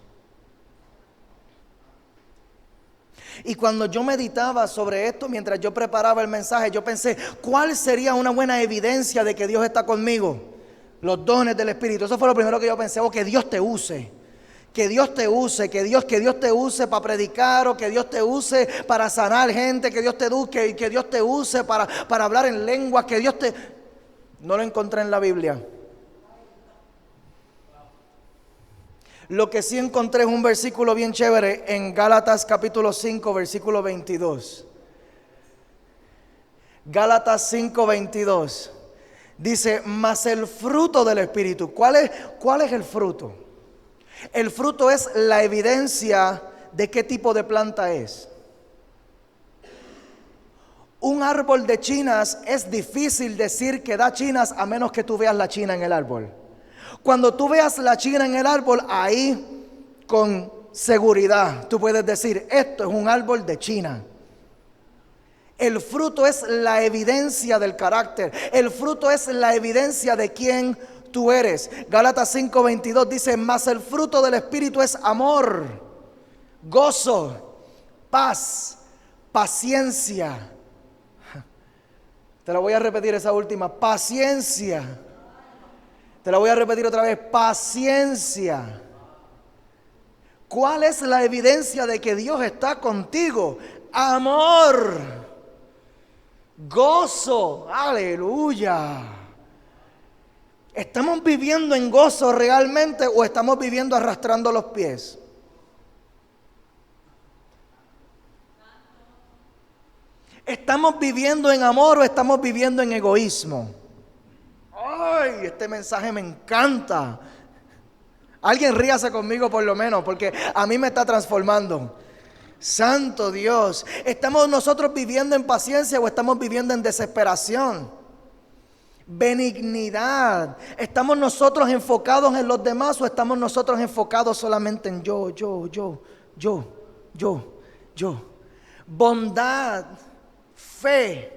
Y cuando yo meditaba sobre esto, mientras yo preparaba el mensaje, yo pensé, ¿cuál sería una buena evidencia de que Dios está conmigo? Los dones del Espíritu. Eso fue lo primero que yo pensé. Que Dios te use. Que Dios te use. Que Dios te use para predicar. O que Dios te use para sanar gente. Que Dios te use para hablar en lenguas. No lo encontré en la Biblia. Lo que sí encontré es un versículo bien chévere en Gálatas capítulo 5, versículo 22. Gálatas 5, 22. Dice, mas el fruto del Espíritu. ¿Cuál es el fruto? El fruto es la evidencia de qué tipo de planta es. Un árbol de chinas es difícil decir que da chinas a menos que tú veas la china en el árbol. Cuando tú veas la china en el árbol, ahí con seguridad tú puedes decir, esto es un árbol de china. El fruto es la evidencia del carácter. El fruto es la evidencia de quién tú eres. Gálatas 5:22 dice, mas el fruto del Espíritu es amor, gozo, paz, paciencia. Te la voy a repetir esa última, paciencia. Te la voy a repetir otra vez, paciencia. ¿Cuál es la evidencia de que Dios está contigo? Amor. Gozo, aleluya. ¿Estamos viviendo en gozo realmente o estamos viviendo arrastrando los pies? ¿Estamos viviendo en amor o estamos viviendo en egoísmo? ¡Ay! Este mensaje me encanta. Alguien ríase conmigo por lo menos, porque a mí me está transformando. Santo Dios, ¿estamos nosotros viviendo en paciencia o estamos viviendo en desesperación? Benignidad. ¿Estamos nosotros enfocados en los demás o estamos nosotros enfocados solamente en yo? Bondad, fe.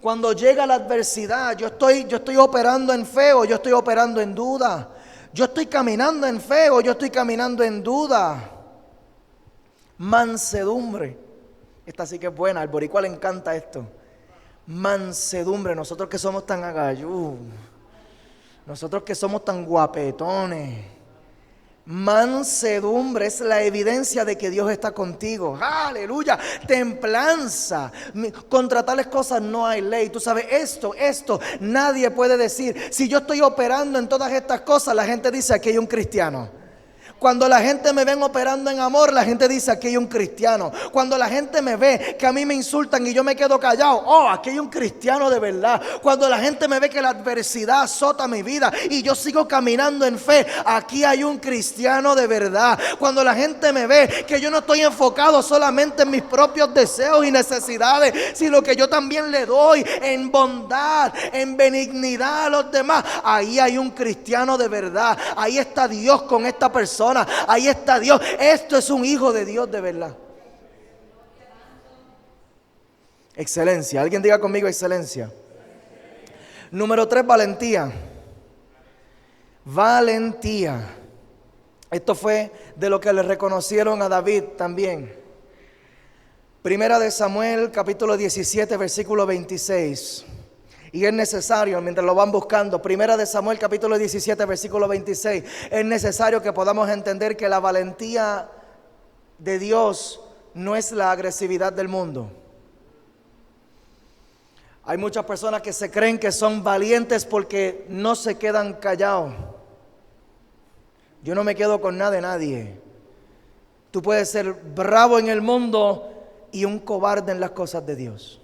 Cuando llega la adversidad, yo estoy operando en fe o yo estoy operando en duda. Yo estoy caminando en fe o yo estoy caminando en duda. Mansedumbre. Esta sí que es buena, al boricua le encanta esto. Mansedumbre, nosotros que somos tan agayú, nosotros que somos tan guapetones. Mansedumbre es la evidencia de que Dios está contigo. Aleluya. Templanza. Contra tales cosas no hay ley. Tú sabes, esto nadie puede decir. Si yo estoy operando en todas estas cosas, la gente dice: aquí hay un cristiano. Cuando la gente me ven operando en amor, la gente dice: aquí hay un cristiano. Cuando la gente me ve que a mí me insultan y yo me quedo callado, oh, aquí hay un cristiano de verdad. Cuando la gente me ve que la adversidad azota mi vida y yo sigo caminando en fe, aquí hay un cristiano de verdad. Cuando la gente me ve que yo no estoy enfocado solamente en mis propios deseos y necesidades, sino que yo también le doy en bondad, en benignidad a los demás, ahí hay un cristiano de verdad. Ahí está Dios con esta persona. Ahí está Dios. Esto es un hijo de Dios de verdad. Excelencia. Alguien diga conmigo: excelencia. Número 3, valentía. Valentía. Esto fue de lo que le reconocieron a David también. Primera de Samuel, capítulo 17, versículo 26. Y es necesario, mientras lo van buscando, Primera de Samuel capítulo 17, versículo 26, es necesario que podamos entender que la valentía de Dios no es la agresividad del mundo. Hay muchas personas que se creen que son valientes porque no se quedan callados. Yo no me quedo con nada de nadie. Tú puedes ser bravo en el mundo y un cobarde en las cosas de Dios.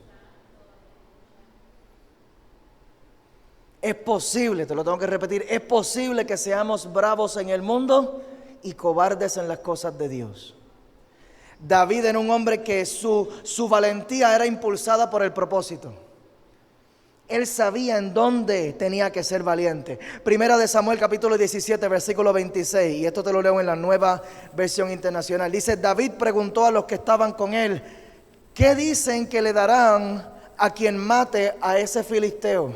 Es posible, te lo tengo que repetir, es posible que seamos bravos en el mundo y cobardes en las cosas de Dios. David era un hombre que su valentía era impulsada por el propósito. Él sabía en dónde tenía que ser valiente. Primera de Samuel capítulo 17 versículo 26, y esto te lo leo en la Nueva Versión Internacional. Dice: David preguntó a los que estaban con él: ¿qué dicen que le darán a quien mate a ese filisteo?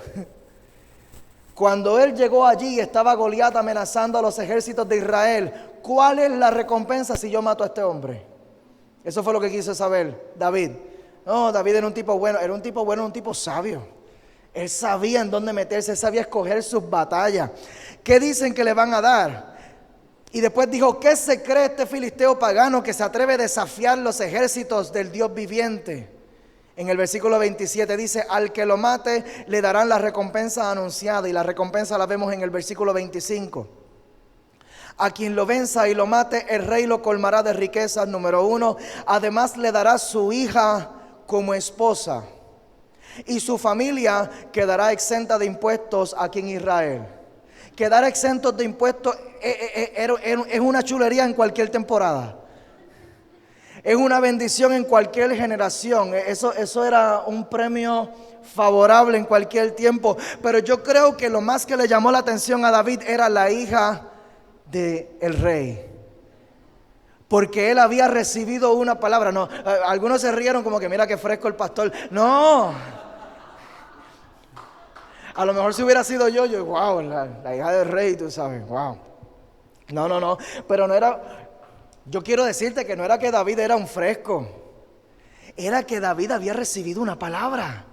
Cuando él llegó allí, estaba Goliat amenazando a los ejércitos de Israel. ¿Cuál es la recompensa si yo mato a este hombre? Eso fue lo que quiso saber David. No, David era un tipo bueno, era un tipo sabio. Él sabía en dónde meterse, él sabía escoger sus batallas. ¿Qué dicen que le van a dar? Y después dijo: ¿qué se cree este filisteo pagano que se atreve a desafiar los ejércitos del Dios viviente? En el versículo 27 dice: al que lo mate le darán la recompensa anunciada. Y la recompensa la vemos en el versículo 25. A quien lo venza y lo mate, el rey lo colmará de riquezas, número 1. Además le dará su hija como esposa. Y su familia quedará exenta de impuestos aquí en Israel. Quedar exentos de impuestos es una chulería en cualquier temporada. Es una bendición en cualquier generación. Eso era un premio favorable en cualquier tiempo. Pero yo creo que lo más que le llamó la atención a David era la hija del rey. Porque él había recibido una palabra. No, algunos se rieron como que mira qué fresco el pastor. No. A lo mejor si hubiera sido yo, wow, la hija del rey, tú sabes, wow. No. Pero no era... Yo quiero decirte que no era que David era un fresco, era que David había recibido una palabra.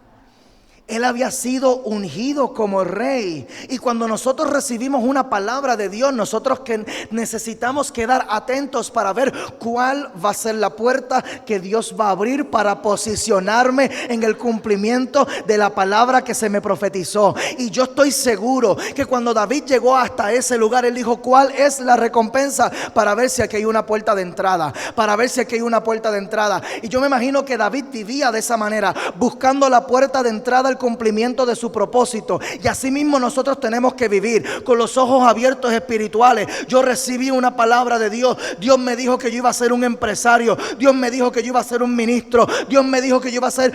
Él había sido ungido como rey. Y cuando nosotros recibimos una palabra de Dios, nosotros que necesitamos quedar atentos para ver cuál va a ser la puerta que Dios va a abrir para posicionarme en el cumplimiento de la palabra que se me profetizó. Y yo estoy seguro que cuando David llegó hasta ese lugar, él dijo: ¿cuál es la recompensa? Para ver si aquí hay una puerta de entrada. Para ver si aquí hay una puerta de entrada. Y yo me imagino que David vivía de esa manera, buscando la puerta de entrada al cumplimiento de su propósito. Y así mismo nosotros tenemos que vivir con los ojos abiertos espirituales. Yo recibí una palabra de Dios. Dios me dijo que yo iba a ser un empresario. Dios me dijo que yo iba a ser un ministro. Dios me dijo que yo iba a ser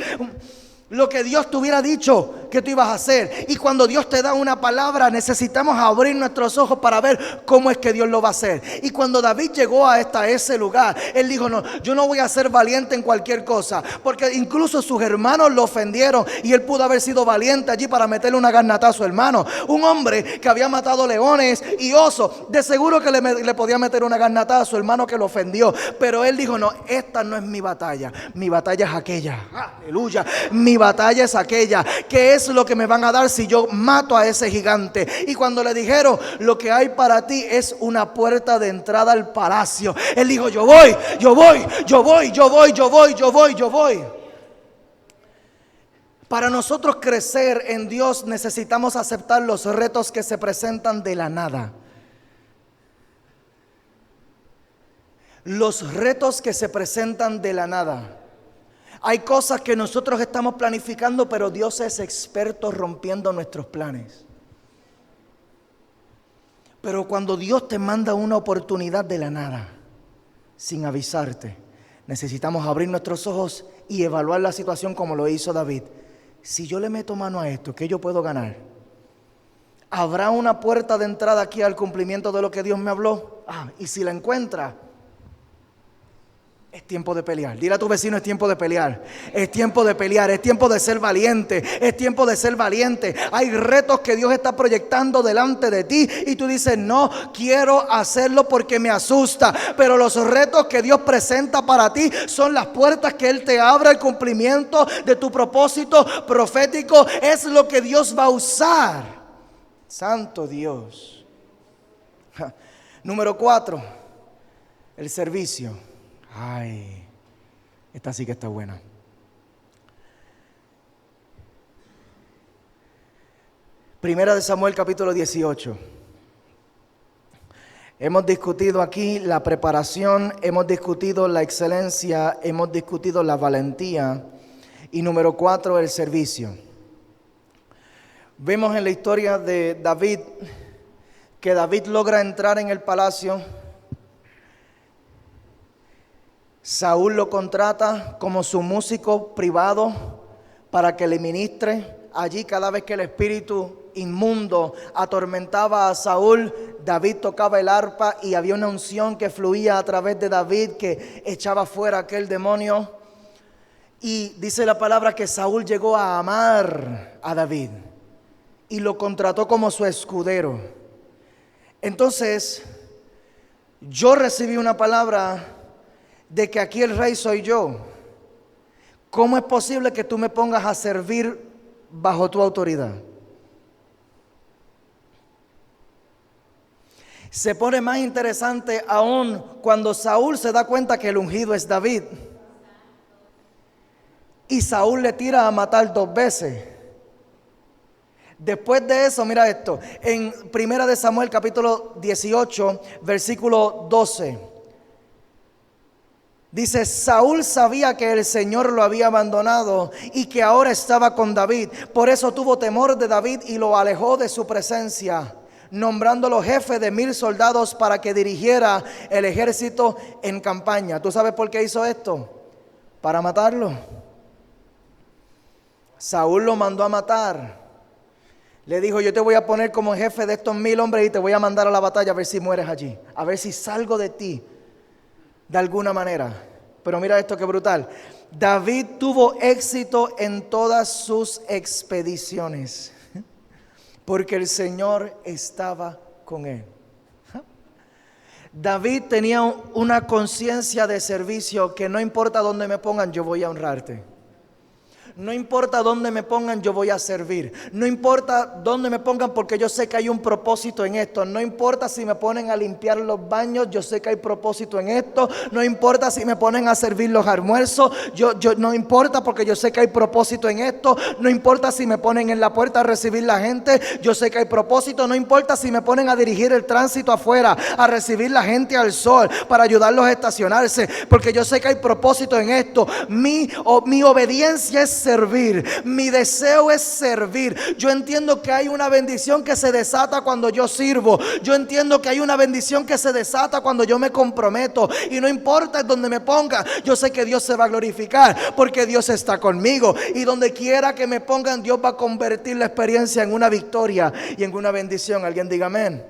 lo que Dios te hubiera dicho. que tú ibas a hacer. Y cuando Dios te da una palabra, necesitamos abrir nuestros ojos para ver cómo es que Dios lo va a hacer. Y cuando David llegó hasta ese lugar, él dijo: no, yo no voy a ser valiente en cualquier cosa, porque incluso sus hermanos lo ofendieron y él pudo haber sido valiente allí para meterle una garnatada a su hermano. Un hombre que había matado leones y osos, de seguro que le podía meter una garnatada a su hermano que lo ofendió, pero él dijo: no, esta no es mi batalla es aquella. Aleluya. Mi batalla es aquella. ¿Qué es lo que me van a dar si yo mato a ese gigante? Y cuando le dijeron: lo que hay para ti es una puerta de entrada al palacio, él dijo: yo voy. Para nosotros crecer en Dios necesitamos aceptar los retos que se presentan de la nada. Los retos que se presentan de la nada. Hay cosas que nosotros estamos planificando, pero Dios es experto rompiendo nuestros planes. Pero cuando Dios te manda una oportunidad de la nada, sin avisarte, necesitamos abrir nuestros ojos y evaluar la situación como lo hizo David. Si yo le meto mano a esto, ¿qué yo puedo ganar? ¿Habrá una puerta de entrada aquí al cumplimiento de lo que Dios me habló? Y si la encuentra, es tiempo de pelear. Dile a tu vecino: es tiempo de pelear. Es tiempo de pelear, es tiempo de ser valiente. Es tiempo de ser valiente. Hay retos que Dios está proyectando delante de ti y tú dices: no quiero hacerlo porque me asusta. Pero los retos que Dios presenta para ti son las puertas que Él te abre al cumplimiento de tu propósito profético. Es lo que Dios va a usar. Santo Dios. Número 4, el servicio. Esta sí que está buena. Primera de Samuel capítulo 18. Hemos discutido aquí la preparación, hemos discutido la excelencia, hemos discutido la valentía. Y número 4, el servicio. Vemos en la historia de David que David logra entrar en el palacio. Saúl lo contrata como su músico privado para que le ministre. Allí, cada vez que el espíritu inmundo atormentaba a Saúl, David tocaba el arpa y había una unción que fluía a través de David que echaba fuera aquel demonio. Y dice la palabra que Saúl llegó a amar a David y lo contrató como su escudero. Entonces, yo recibí una palabra de que aquí el rey soy yo. ¿Cómo es posible que tú me pongas a servir bajo tu autoridad? Se pone más interesante aún cuando Saúl se da cuenta que el ungido es David. Y Saúl le tira a matar 2 veces. Después de eso, mira esto, en Primera de Samuel capítulo 18, versículo 12. Dice: Saúl sabía que el Señor lo había abandonado y que ahora estaba con David. Por eso tuvo temor de David y lo alejó de su presencia, nombrándolo jefe de 1000 soldados para que dirigiera el ejército en campaña. ¿Tú sabes por qué hizo esto? Para matarlo. Saúl lo mandó a matar. Le dijo: yo te voy a poner como jefe de estos 1000 hombres y te voy a mandar a la batalla a ver si mueres allí, a ver si salgo de ti de alguna manera. Pero mira esto, que brutal. David tuvo éxito en todas sus expediciones porque el Señor estaba con él. David tenía una conciencia de servicio que no importa dónde me pongan, yo voy a honrarte. No importa dónde me pongan, yo voy a servir. No importa dónde me pongan, porque yo sé que hay un propósito en esto. No importa si me ponen a limpiar los baños, yo sé que hay propósito en esto. No importa si me ponen a servir los almuerzos, yo no importa, porque yo sé que hay propósito en esto. No importa si me ponen en la puerta a recibir la gente, yo sé que hay propósito. No importa si me ponen a dirigir el tránsito afuera, a recibir la gente al sol, para ayudarlos a estacionarse, porque yo sé que hay propósito en esto. Mi obediencia es servir. Mi deseo es servir. Yo entiendo que hay una bendición que se desata cuando yo sirvo. Yo entiendo que hay una bendición que se desata cuando yo me comprometo. Y no importa donde me ponga, yo sé que Dios se va a glorificar porque Dios está conmigo. Y donde quiera que me pongan, Dios va a convertir la experiencia en una victoria y en una bendición. Alguien diga amén.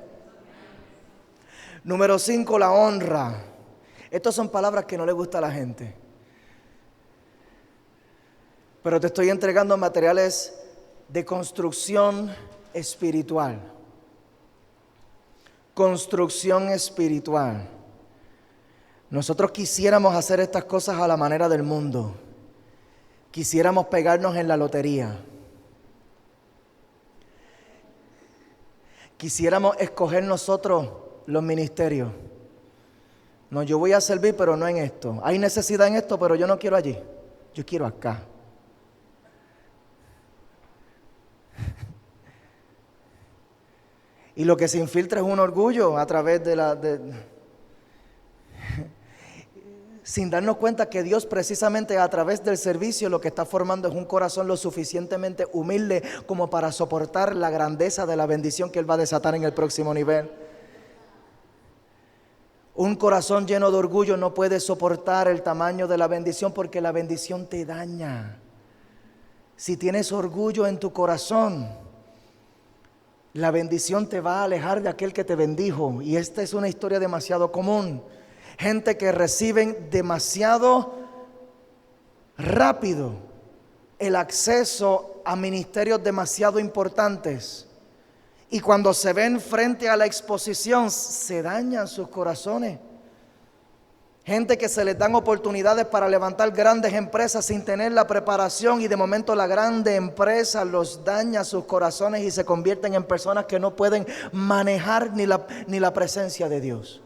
Número 5, la honra. Estas son palabras que no le gusta a la gente. Pero te estoy entregando materiales de construcción espiritual. Construcción espiritual. Nosotros quisiéramos hacer estas cosas a la manera del mundo. Quisiéramos pegarnos en la lotería. Quisiéramos escoger nosotros los ministerios. No, yo voy a servir, pero no en esto. Hay necesidad en esto, pero yo no quiero allí. Yo quiero acá. Y lo que se infiltra es un orgullo a través sin darnos cuenta que Dios precisamente a través del servicio lo que está formando es un corazón lo suficientemente humilde como para soportar la grandeza de la bendición que Él va a desatar en el próximo nivel. Un corazón lleno de orgullo no puede soportar el tamaño de la bendición porque la bendición te daña. Si tienes orgullo en tu corazón, la bendición te va a alejar de aquel que te bendijo. Y esta es una historia demasiado común. Gente que reciben demasiado rápido el acceso a ministerios demasiado importantes. Y cuando se ven frente a la exposición, se dañan sus corazones. Gente que se les dan oportunidades para levantar grandes empresas sin tener la preparación y de momento la grande empresa los daña sus corazones y se convierten en personas que no pueden manejar ni la presencia de Dios.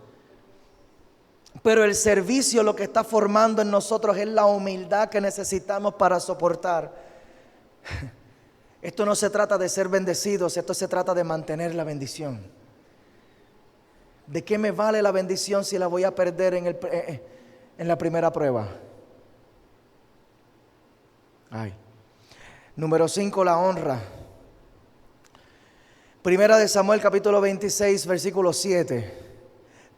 Pero el servicio lo que está formando en nosotros es la humildad que necesitamos para soportar. Esto no se trata de ser bendecidos, esto se trata de mantener la bendición. ¿De qué me vale la bendición si la voy a perder en la primera prueba? Número 5, la honra. Primera de Samuel capítulo 26 versículo 7.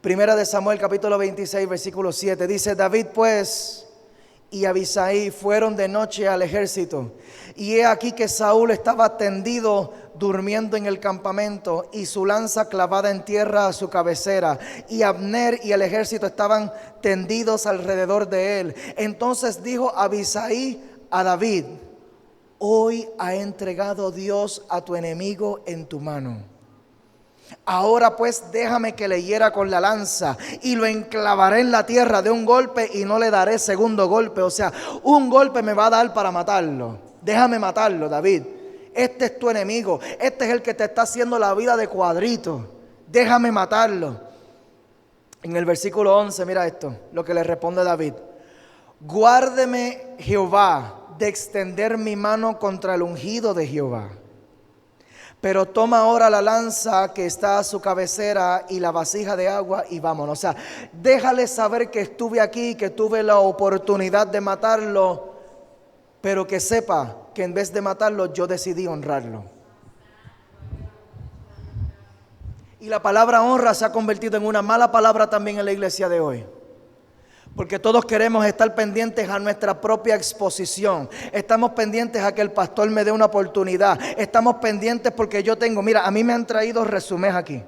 Primera de Samuel capítulo 26 versículo 7. Dice: David pues y Abisai fueron de noche al ejército, y he aquí que Saúl estaba tendido durmiendo en el campamento y su lanza clavada en tierra a su cabecera, y Abner y el ejército estaban tendidos alrededor de él. Entonces dijo Abisai a David: hoy ha entregado Dios a tu enemigo en tu mano. Ahora pues déjame que le hiera con la lanza y lo enclavaré en la tierra de un golpe y no le daré segundo golpe. O sea, un golpe me va a dar para matarlo. Déjame matarlo, David. Este es tu enemigo. Este es el que te está haciendo la vida de cuadrito. Déjame matarlo. En el versículo 11, mira esto, lo que le responde David: guárdeme Jehová de extender mi mano contra el ungido de Jehová. Pero toma ahora la lanza que está a su cabecera y la vasija de agua y vámonos. O sea, déjale saber que estuve aquí, que tuve la oportunidad de matarlo, pero que sepa que en vez de matarlo, yo decidí honrarlo. Y la palabra honra se ha convertido en una mala palabra también en la iglesia de hoy. Porque todos queremos estar pendientes a nuestra propia exposición. Estamos pendientes a que el pastor me dé una oportunidad. Estamos pendientes porque yo tengo, mira, a mí me han traído resúmenes aquí.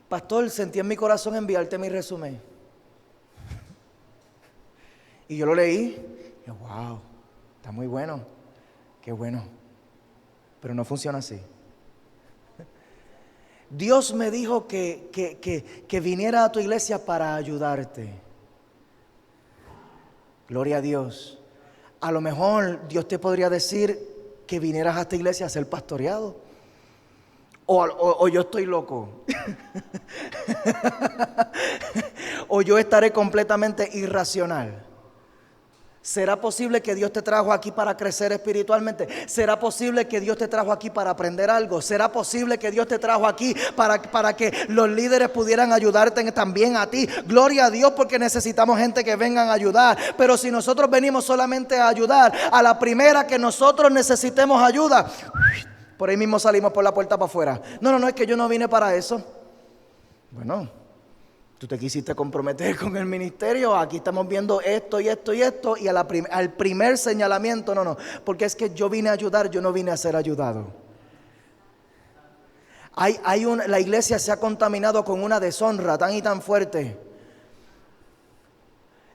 Pastor, sentí en mi corazón enviarte mi resumen. Y yo lo leí. Y wow, está muy bueno. Qué bueno. Pero no funciona así. Dios me dijo que viniera a tu iglesia para ayudarte. Gloria a Dios. A lo mejor Dios te podría decir que vinieras a esta iglesia a ser pastoreado. O yo estoy loco. O yo estaré completamente irracional. ¿Será posible que Dios te trajo aquí para crecer espiritualmente? ¿Será posible que Dios te trajo aquí para aprender algo? ¿Será posible que Dios te trajo aquí para que los líderes pudieran ayudarte también a ti? Gloria a Dios, porque necesitamos gente que vengan a ayudar. Pero si nosotros venimos solamente a ayudar, a la primera que nosotros necesitemos ayuda, por ahí mismo salimos por la puerta para afuera. No, es que yo no vine para eso. Bueno, tú te quisiste comprometer con el ministerio, aquí estamos viendo esto y esto y esto, y al primer señalamiento, no, porque es que yo vine a ayudar, yo no vine a ser ayudado. La iglesia se ha contaminado con una deshonra tan y tan fuerte.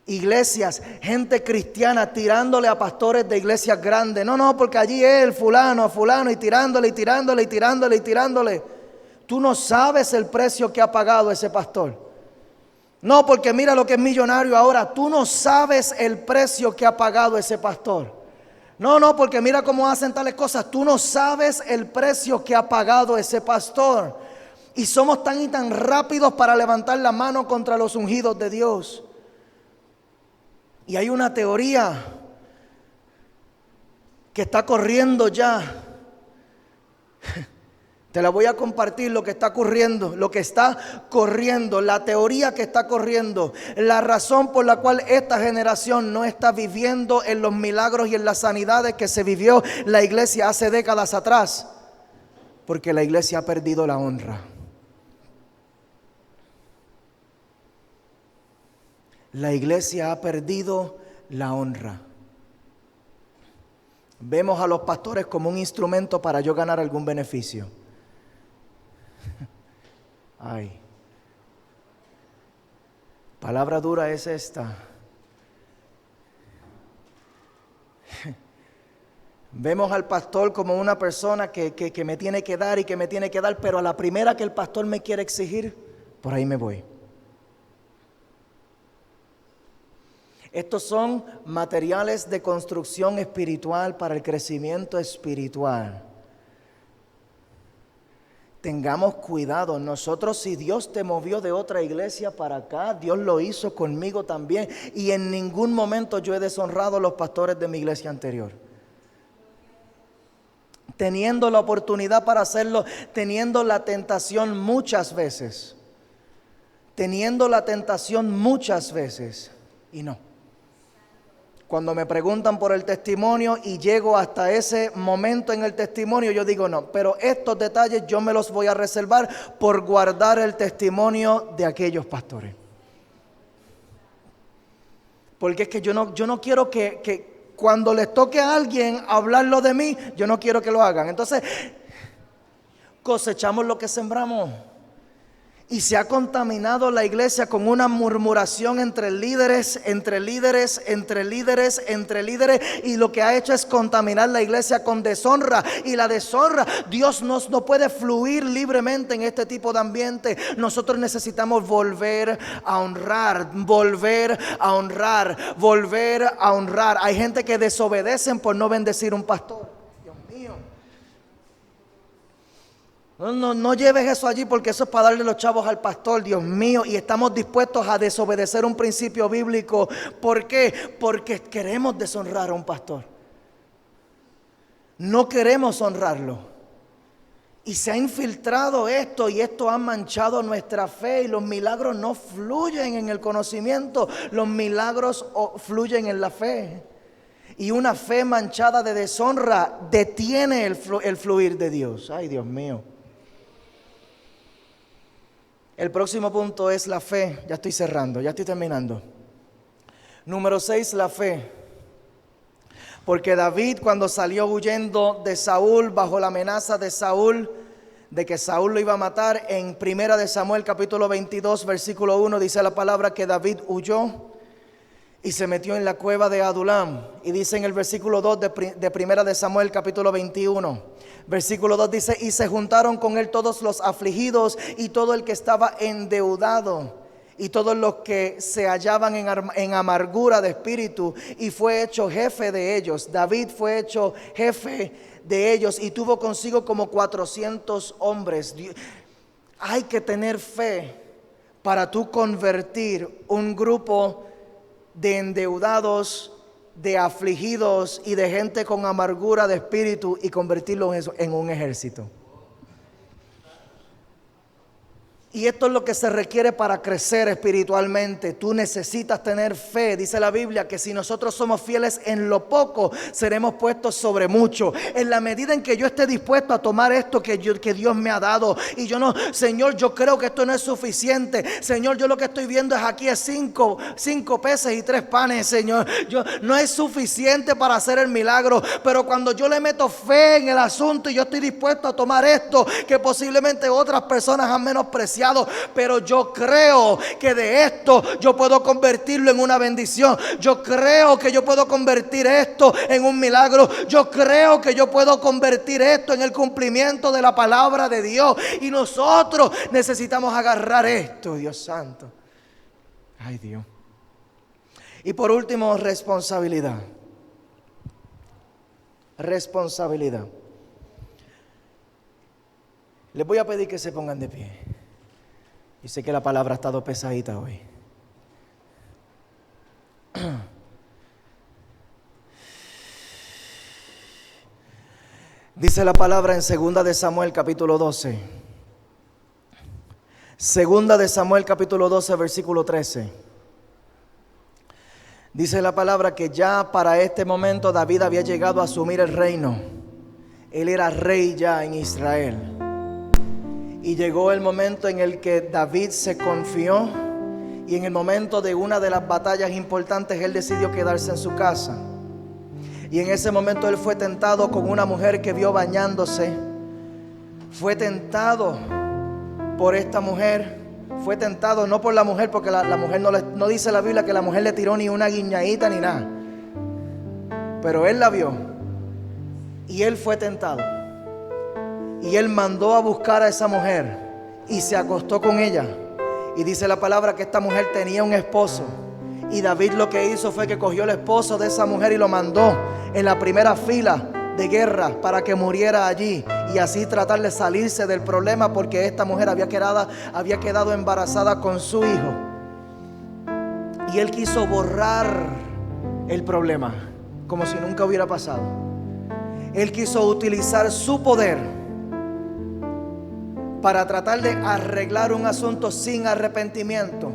Iglesias, gente cristiana tirándole a pastores de iglesias grandes. No, porque allí es el fulano, y tirándole. Tú no sabes el precio que ha pagado ese pastor. No, porque mira lo que es millonario ahora. Tú no sabes el precio que ha pagado ese pastor. No, porque mira cómo hacen tales cosas. Tú no sabes el precio que ha pagado ese pastor. Y somos tan y tan rápidos para levantar la mano contra los ungidos de Dios. Y hay una teoría que está corriendo ya. Te la voy a compartir, lo que está corriendo, la teoría que está corriendo, la razón por la cual esta generación no está viviendo en los milagros y en las sanidades que se vivió la iglesia hace décadas atrás, porque la iglesia ha perdido la honra. La iglesia ha perdido la honra. Vemos a los pastores como un instrumento para yo ganar algún beneficio. Ay, palabra dura es esta. Vemos al pastor como una persona que me tiene que dar y que me tiene que dar, pero a la primera que el pastor me quiere exigir, por ahí me voy. Estos son materiales de construcción espiritual para el crecimiento espiritual. Tengamos cuidado. Nosotros, si Dios te movió de otra iglesia para acá, Dios lo hizo conmigo también. Y en ningún momento yo he deshonrado a los pastores de mi iglesia anterior. Teniendo la oportunidad para hacerlo, teniendo la tentación muchas veces. Y no. Cuando me preguntan por el testimonio y llego hasta ese momento en el testimonio, yo digo no, pero estos detalles yo me los voy a reservar por guardar el testimonio de aquellos pastores. Porque es que yo no quiero que cuando les toque a alguien hablarlo de mí, yo no quiero que lo hagan. Entonces, cosechamos lo que sembramos. Y se ha contaminado la iglesia con una murmuración entre líderes, y lo que ha hecho es contaminar la iglesia con deshonra. Y la deshonra, Dios no puede fluir libremente en este tipo de ambiente. Nosotros necesitamos volver a honrar. Hay gente que desobedecen por no bendecir un pastor. No lleves eso allí, porque eso es para darle los chavos al pastor, Dios mío. Y estamos dispuestos a desobedecer un principio bíblico. ¿Por qué? Porque queremos deshonrar a un pastor. No queremos honrarlo. Y se ha infiltrado esto, y esto ha manchado nuestra fe. Y los milagros no fluyen en el conocimiento, los milagros fluyen en la fe. Y una fe manchada de deshonra detiene el fluir de Dios. Ay, Dios mío. El próximo punto es la fe. Ya estoy cerrando, ya estoy terminando. Número 6, la fe. Porque David, cuando salió huyendo de Saúl, bajo la amenaza de Saúl, de que Saúl lo iba a matar, en 1 de Samuel capítulo 22, versículo 1, dice la palabra que David huyó y se metió en la cueva de Adulam. Y dice en el versículo 2 de 1 de Samuel capítulo 21, versículo 2 dice: y se juntaron con él todos los afligidos y todo el que estaba endeudado y todos los que se hallaban en amargura de espíritu, y fue hecho jefe de ellos. David fue hecho jefe de ellos y tuvo consigo como 400 hombres. Hay que tener fe para tú convertir un grupo de endeudados de afligidos y de gente con amargura de espíritu y convertirlo en un ejército. Y esto es lo que se requiere para crecer espiritualmente. Tú necesitas tener fe. Dice la Biblia que si nosotros somos fieles en lo poco, seremos puestos sobre mucho. En la medida en que yo esté dispuesto a tomar esto que Dios me ha dado, y yo no, Señor, yo creo que esto no es suficiente. Señor, yo lo que estoy viendo es aquí es cinco peces y 3 panes, Señor. No es suficiente para hacer el milagro. Pero cuando yo le meto fe en el asunto y yo estoy dispuesto a tomar esto que posiblemente otras personas han menospreciado, pero yo creo que de esto yo puedo convertirlo en una bendición. Yo creo que yo puedo convertir esto en un milagro. Yo creo que yo puedo convertir esto en el cumplimiento de la palabra de Dios. Y nosotros necesitamos agarrar esto, Dios santo. Ay, Dios. Y por último, responsabilidad. Responsabilidad. Les voy a pedir que se pongan de pie. Y sé que la palabra ha estado pesadita hoy. Dice la palabra en 2 de Samuel capítulo 12. 2 de Samuel capítulo 12 versículo 13. Dice la palabra que ya para este momento David había llegado a asumir el reino. Él era rey ya en Israel. Y llegó el momento en el que David se confió, y en el momento de una de las batallas importantes él decidió quedarse en su casa. Y en ese momento él fue tentado con una mujer que vio bañándose. Fue tentado por esta mujer. Fue tentado no por la mujer, porque la mujer no dice la Biblia que la mujer le tiró ni una guiñadita ni nada. Pero él la vio y él fue tentado. Y él mandó a buscar a esa mujer y se acostó con ella. Y dice la palabra que esta mujer tenía un esposo. Y David lo que hizo fue que cogió el esposo de esa mujer y lo mandó en la primera fila de guerra para que muriera allí. Y así tratar de salirse del problema, porque esta mujer había quedado embarazada con su hijo. Y él quiso borrar el problema como si nunca hubiera pasado. Él quiso utilizar su poder para tratar de arreglar un asunto sin arrepentimiento.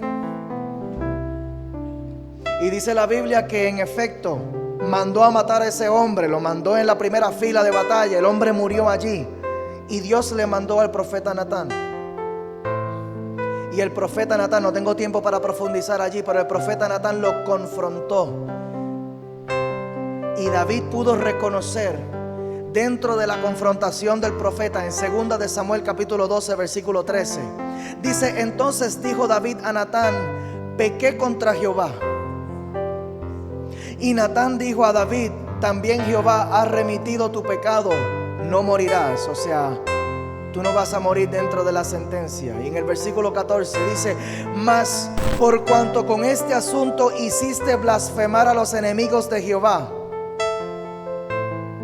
Y dice la Biblia que en efecto mandó a matar a ese hombre, lo mandó en la primera fila de batalla. El hombre murió allí y Dios le mandó al profeta Natán. Y el profeta Natán, no tengo tiempo para profundizar allí, pero el profeta Natán lo confrontó. Y David pudo reconocer dentro de la confrontación del profeta en 2 de Samuel capítulo 12 versículo 13. Dice: entonces dijo David a Natán: pequé contra Jehová. Y Natán dijo a David: también Jehová ha remitido tu pecado, no morirás. O sea, tú no vas a morir dentro de la sentencia. Y en el versículo 14 dice: mas por cuanto con este asunto hiciste blasfemar a los enemigos de Jehová,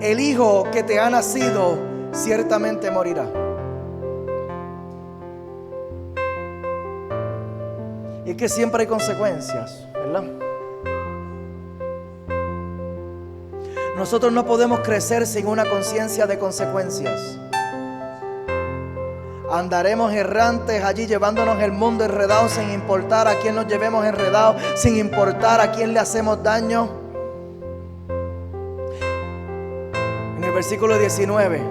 el hijo que te ha nacido ciertamente morirá. Y es que siempre hay consecuencias, ¿verdad? Nosotros no podemos crecer sin una conciencia de consecuencias. Andaremos errantes allí llevándonos el mundo enredado sin importar a quién nos llevemos enredados, sin importar a quién le hacemos daño. En el versículo 19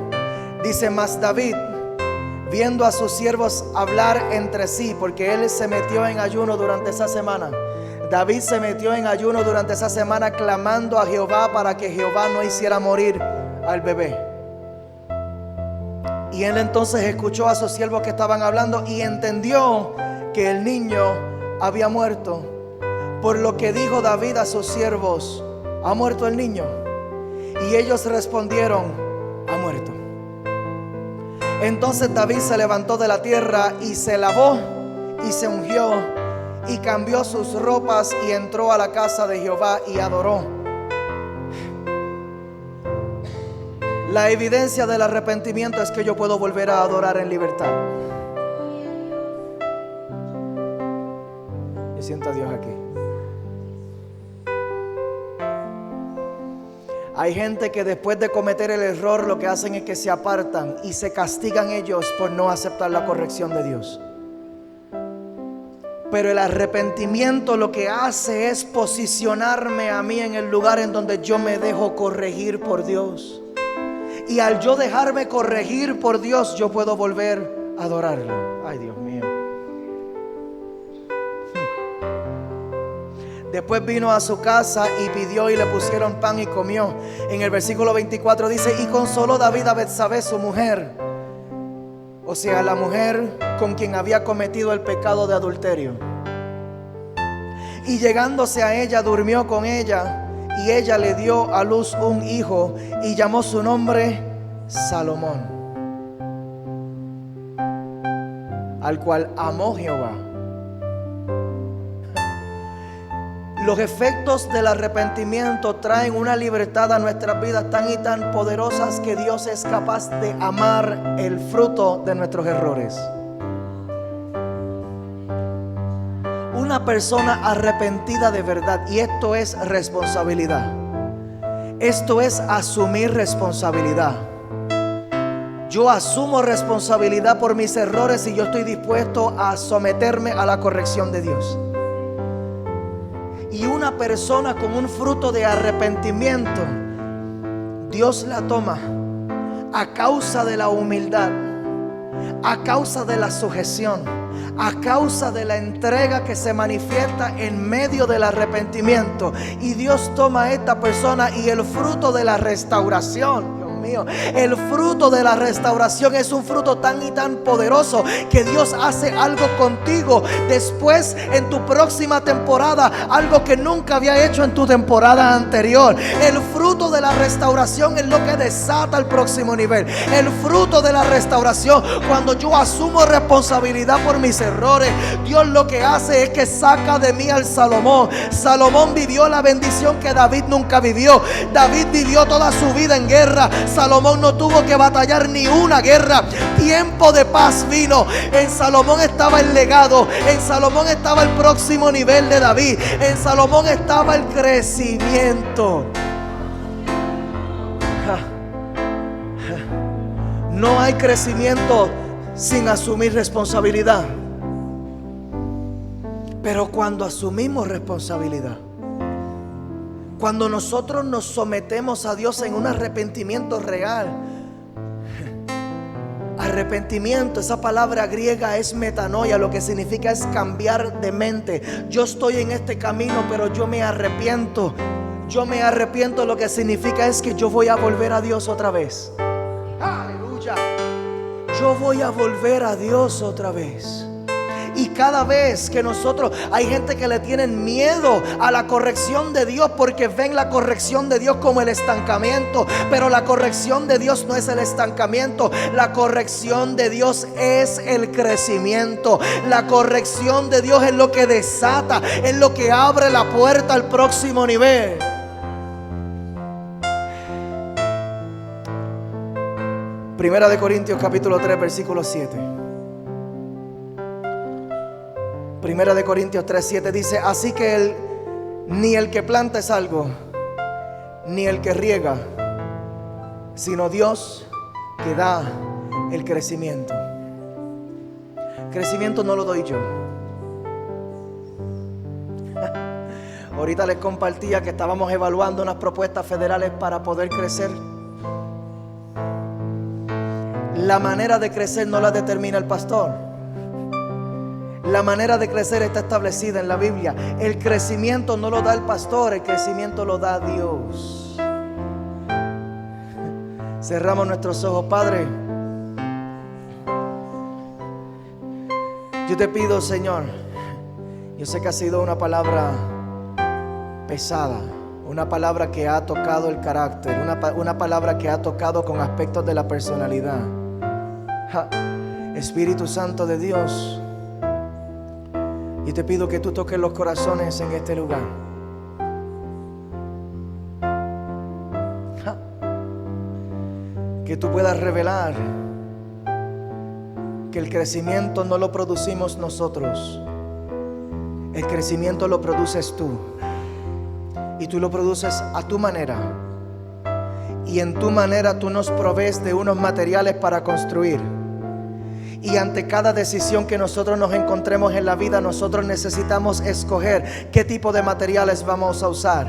dice: mas David, viendo a sus siervos hablar entre sí, porque él se metió en ayuno durante esa semana. David se metió en ayuno durante esa semana clamando a Jehová para que Jehová no hiciera morir al bebé. Y él entonces escuchó a sus siervos que estaban hablando y entendió que el niño había muerto. Por lo que dijo David a sus siervos: ¿ha muerto el niño? Y ellos respondieron: ha muerto. Entonces David se levantó de la tierra y se lavó y se ungió y cambió sus ropas y entró a la casa de Jehová y adoró. La evidencia del arrepentimiento es que yo puedo volver a adorar en libertad. Yo siento a Dios aquí. Hay gente que después de cometer el error lo que hacen es que se apartan y se castigan ellos por no aceptar la corrección de Dios. Pero el arrepentimiento lo que hace es posicionarme a mí en el lugar en donde yo me dejo corregir por Dios. Y al yo dejarme corregir por Dios, yo puedo volver a adorarlo. Ay, Dios mío. Después vino a su casa y pidió y le pusieron pan y comió. En el versículo 24 dice: y consoló David a Betsabé su mujer, o sea, la mujer con quien había cometido el pecado de adulterio. Y llegándose a ella, durmió con ella, y ella le dio a luz un hijo y llamó su nombre Salomón, al cual amó Jehová. Los efectos del arrepentimiento traen una libertad a nuestras vidas tan y tan poderosas que Dios es capaz de amar el fruto de nuestros errores. Una persona arrepentida de verdad, y esto es responsabilidad. Esto es asumir responsabilidad. Yo asumo responsabilidad por mis errores y yo estoy dispuesto a someterme a la corrección de Dios. Y una persona con un fruto de arrepentimiento, Dios la toma a causa de la humildad, a causa de la sujeción, a causa de la entrega que se manifiesta en medio del arrepentimiento. Y Dios toma a esta persona y el fruto de la restauración, mío, el fruto de la restauración es un fruto tan y tan poderoso que Dios hace algo contigo después en tu próxima temporada, algo que nunca había hecho en tu temporada anterior. El fruto de la restauración es lo que desata el próximo nivel. El fruto de la restauración, cuando yo asumo responsabilidad por mis errores, Dios lo que hace es que saca de mí al Salomón. Salomón vivió la bendición que David nunca vivió. David vivió toda su vida en guerra. Salomón no tuvo que batallar ni una guerra. Tiempo de paz vino. En Salomón estaba el legado. En Salomón estaba el próximo nivel de David. En Salomón estaba el crecimiento. No hay crecimiento sin asumir responsabilidad. Pero cuando asumimos responsabilidad, cuando nosotros nos sometemos a Dios en un arrepentimiento real. Arrepentimiento, esa palabra griega es metanoia, lo que significa es cambiar de mente. Yo estoy en este camino, pero yo me arrepiento. Yo me arrepiento, lo que significa es que yo voy a volver a Dios otra vez. Aleluya. Yo voy a volver a Dios otra vez. Y cada vez que nosotros, hay gente que le tienen miedo a la corrección de Dios porque ven la corrección de Dios como el estancamiento. Pero la corrección de Dios no es el estancamiento. La corrección de Dios es el crecimiento. La corrección de Dios es lo que desata, es lo que abre la puerta al próximo nivel. Primera de Corintios capítulo 3 versículo 7. Primera de Corintios 3:7 dice: así que ni el que planta es algo, ni el que riega, sino Dios que da el crecimiento. Crecimiento no lo doy yo. Ahorita les compartía que estábamos evaluando unas propuestas federales para poder crecer. La manera de crecer no la determina el pastor. La manera de crecer está establecida en la Biblia. El crecimiento no lo da el pastor, el crecimiento lo da Dios. Cerramos nuestros ojos. Padre, yo te pido, Señor, yo sé que ha sido una palabra pesada, una palabra que ha tocado el carácter, una palabra que ha tocado con aspectos de la personalidad. Espíritu Santo de Dios, y te pido que tú toques los corazones en este lugar. Que tú puedas revelar que el crecimiento no lo producimos nosotros. El crecimiento lo produces tú. Y tú lo produces a tu manera, Y en tu manera tú nos provees de unos materiales para construir. Y ante cada decisión que nosotros nos encontremos en la vida, nosotros necesitamos escoger qué tipo de materiales vamos a usar.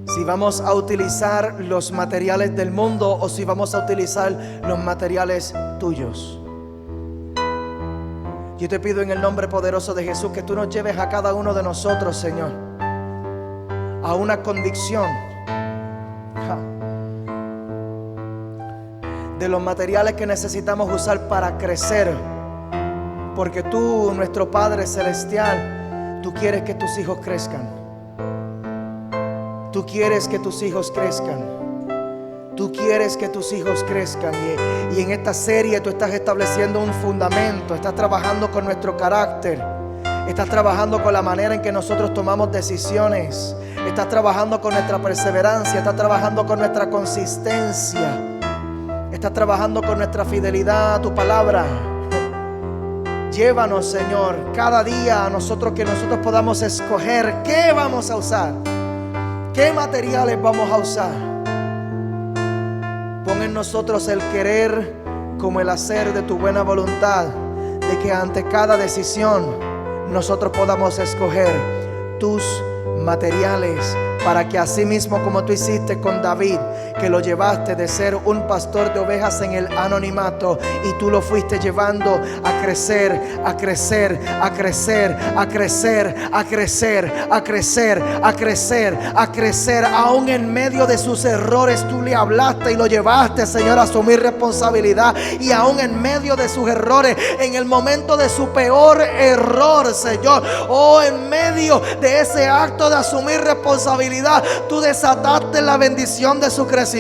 Si vamos a utilizar los materiales del mundo o si vamos a utilizar los materiales tuyos. Yo te pido en el nombre poderoso de Jesús que tú nos lleves a cada uno de nosotros, Señor, a una convicción de los materiales que necesitamos usar para crecer. Porque tú, nuestro Padre Celestial, tú quieres que tus hijos crezcan. Tú quieres que tus hijos crezcan. Tú quieres que tus hijos crezcan. Y en esta serie tú estás estableciendo un fundamento. Estás trabajando con nuestro carácter. Estás trabajando con la manera en que nosotros tomamos decisiones. Estás trabajando con nuestra perseverancia. Estás trabajando con nuestra consistencia. Estás trabajando con nuestra fidelidad a tu palabra. Llévanos, Señor, cada día a nosotros, que nosotros podamos escoger qué vamos a usar, qué materiales vamos a usar. Pon en nosotros el querer como el hacer de tu buena voluntad, de que ante cada decisión nosotros podamos escoger tus materiales, para que así mismo como tú hiciste con David, que lo llevaste de ser un pastor de ovejas en el anonimato, y tú lo fuiste llevando a crecer, a crecer, a crecer, a crecer, a crecer, a crecer, a crecer, a crecer. Aún en medio de sus errores tú le hablaste y lo llevaste, Señor, a asumir responsabilidad. Y aún en medio de sus errores, en el momento de su peor error, Señor, en medio de ese acto de asumir responsabilidad, tú desataste la bendición de su crecimiento.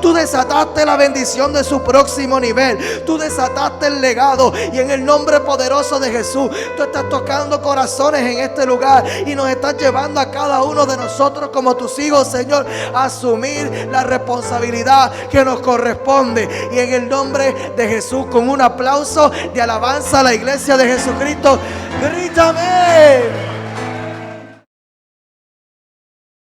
Tú desataste la bendición de su próximo nivel. Tú desataste el legado. Y en el nombre poderoso de Jesús, tú estás tocando corazones en este lugar y nos estás llevando a cada uno de nosotros como tus hijos, Señor, a asumir la responsabilidad que nos corresponde. Y en el nombre de Jesús, con un aplauso de alabanza a la iglesia de Jesucristo, grítame.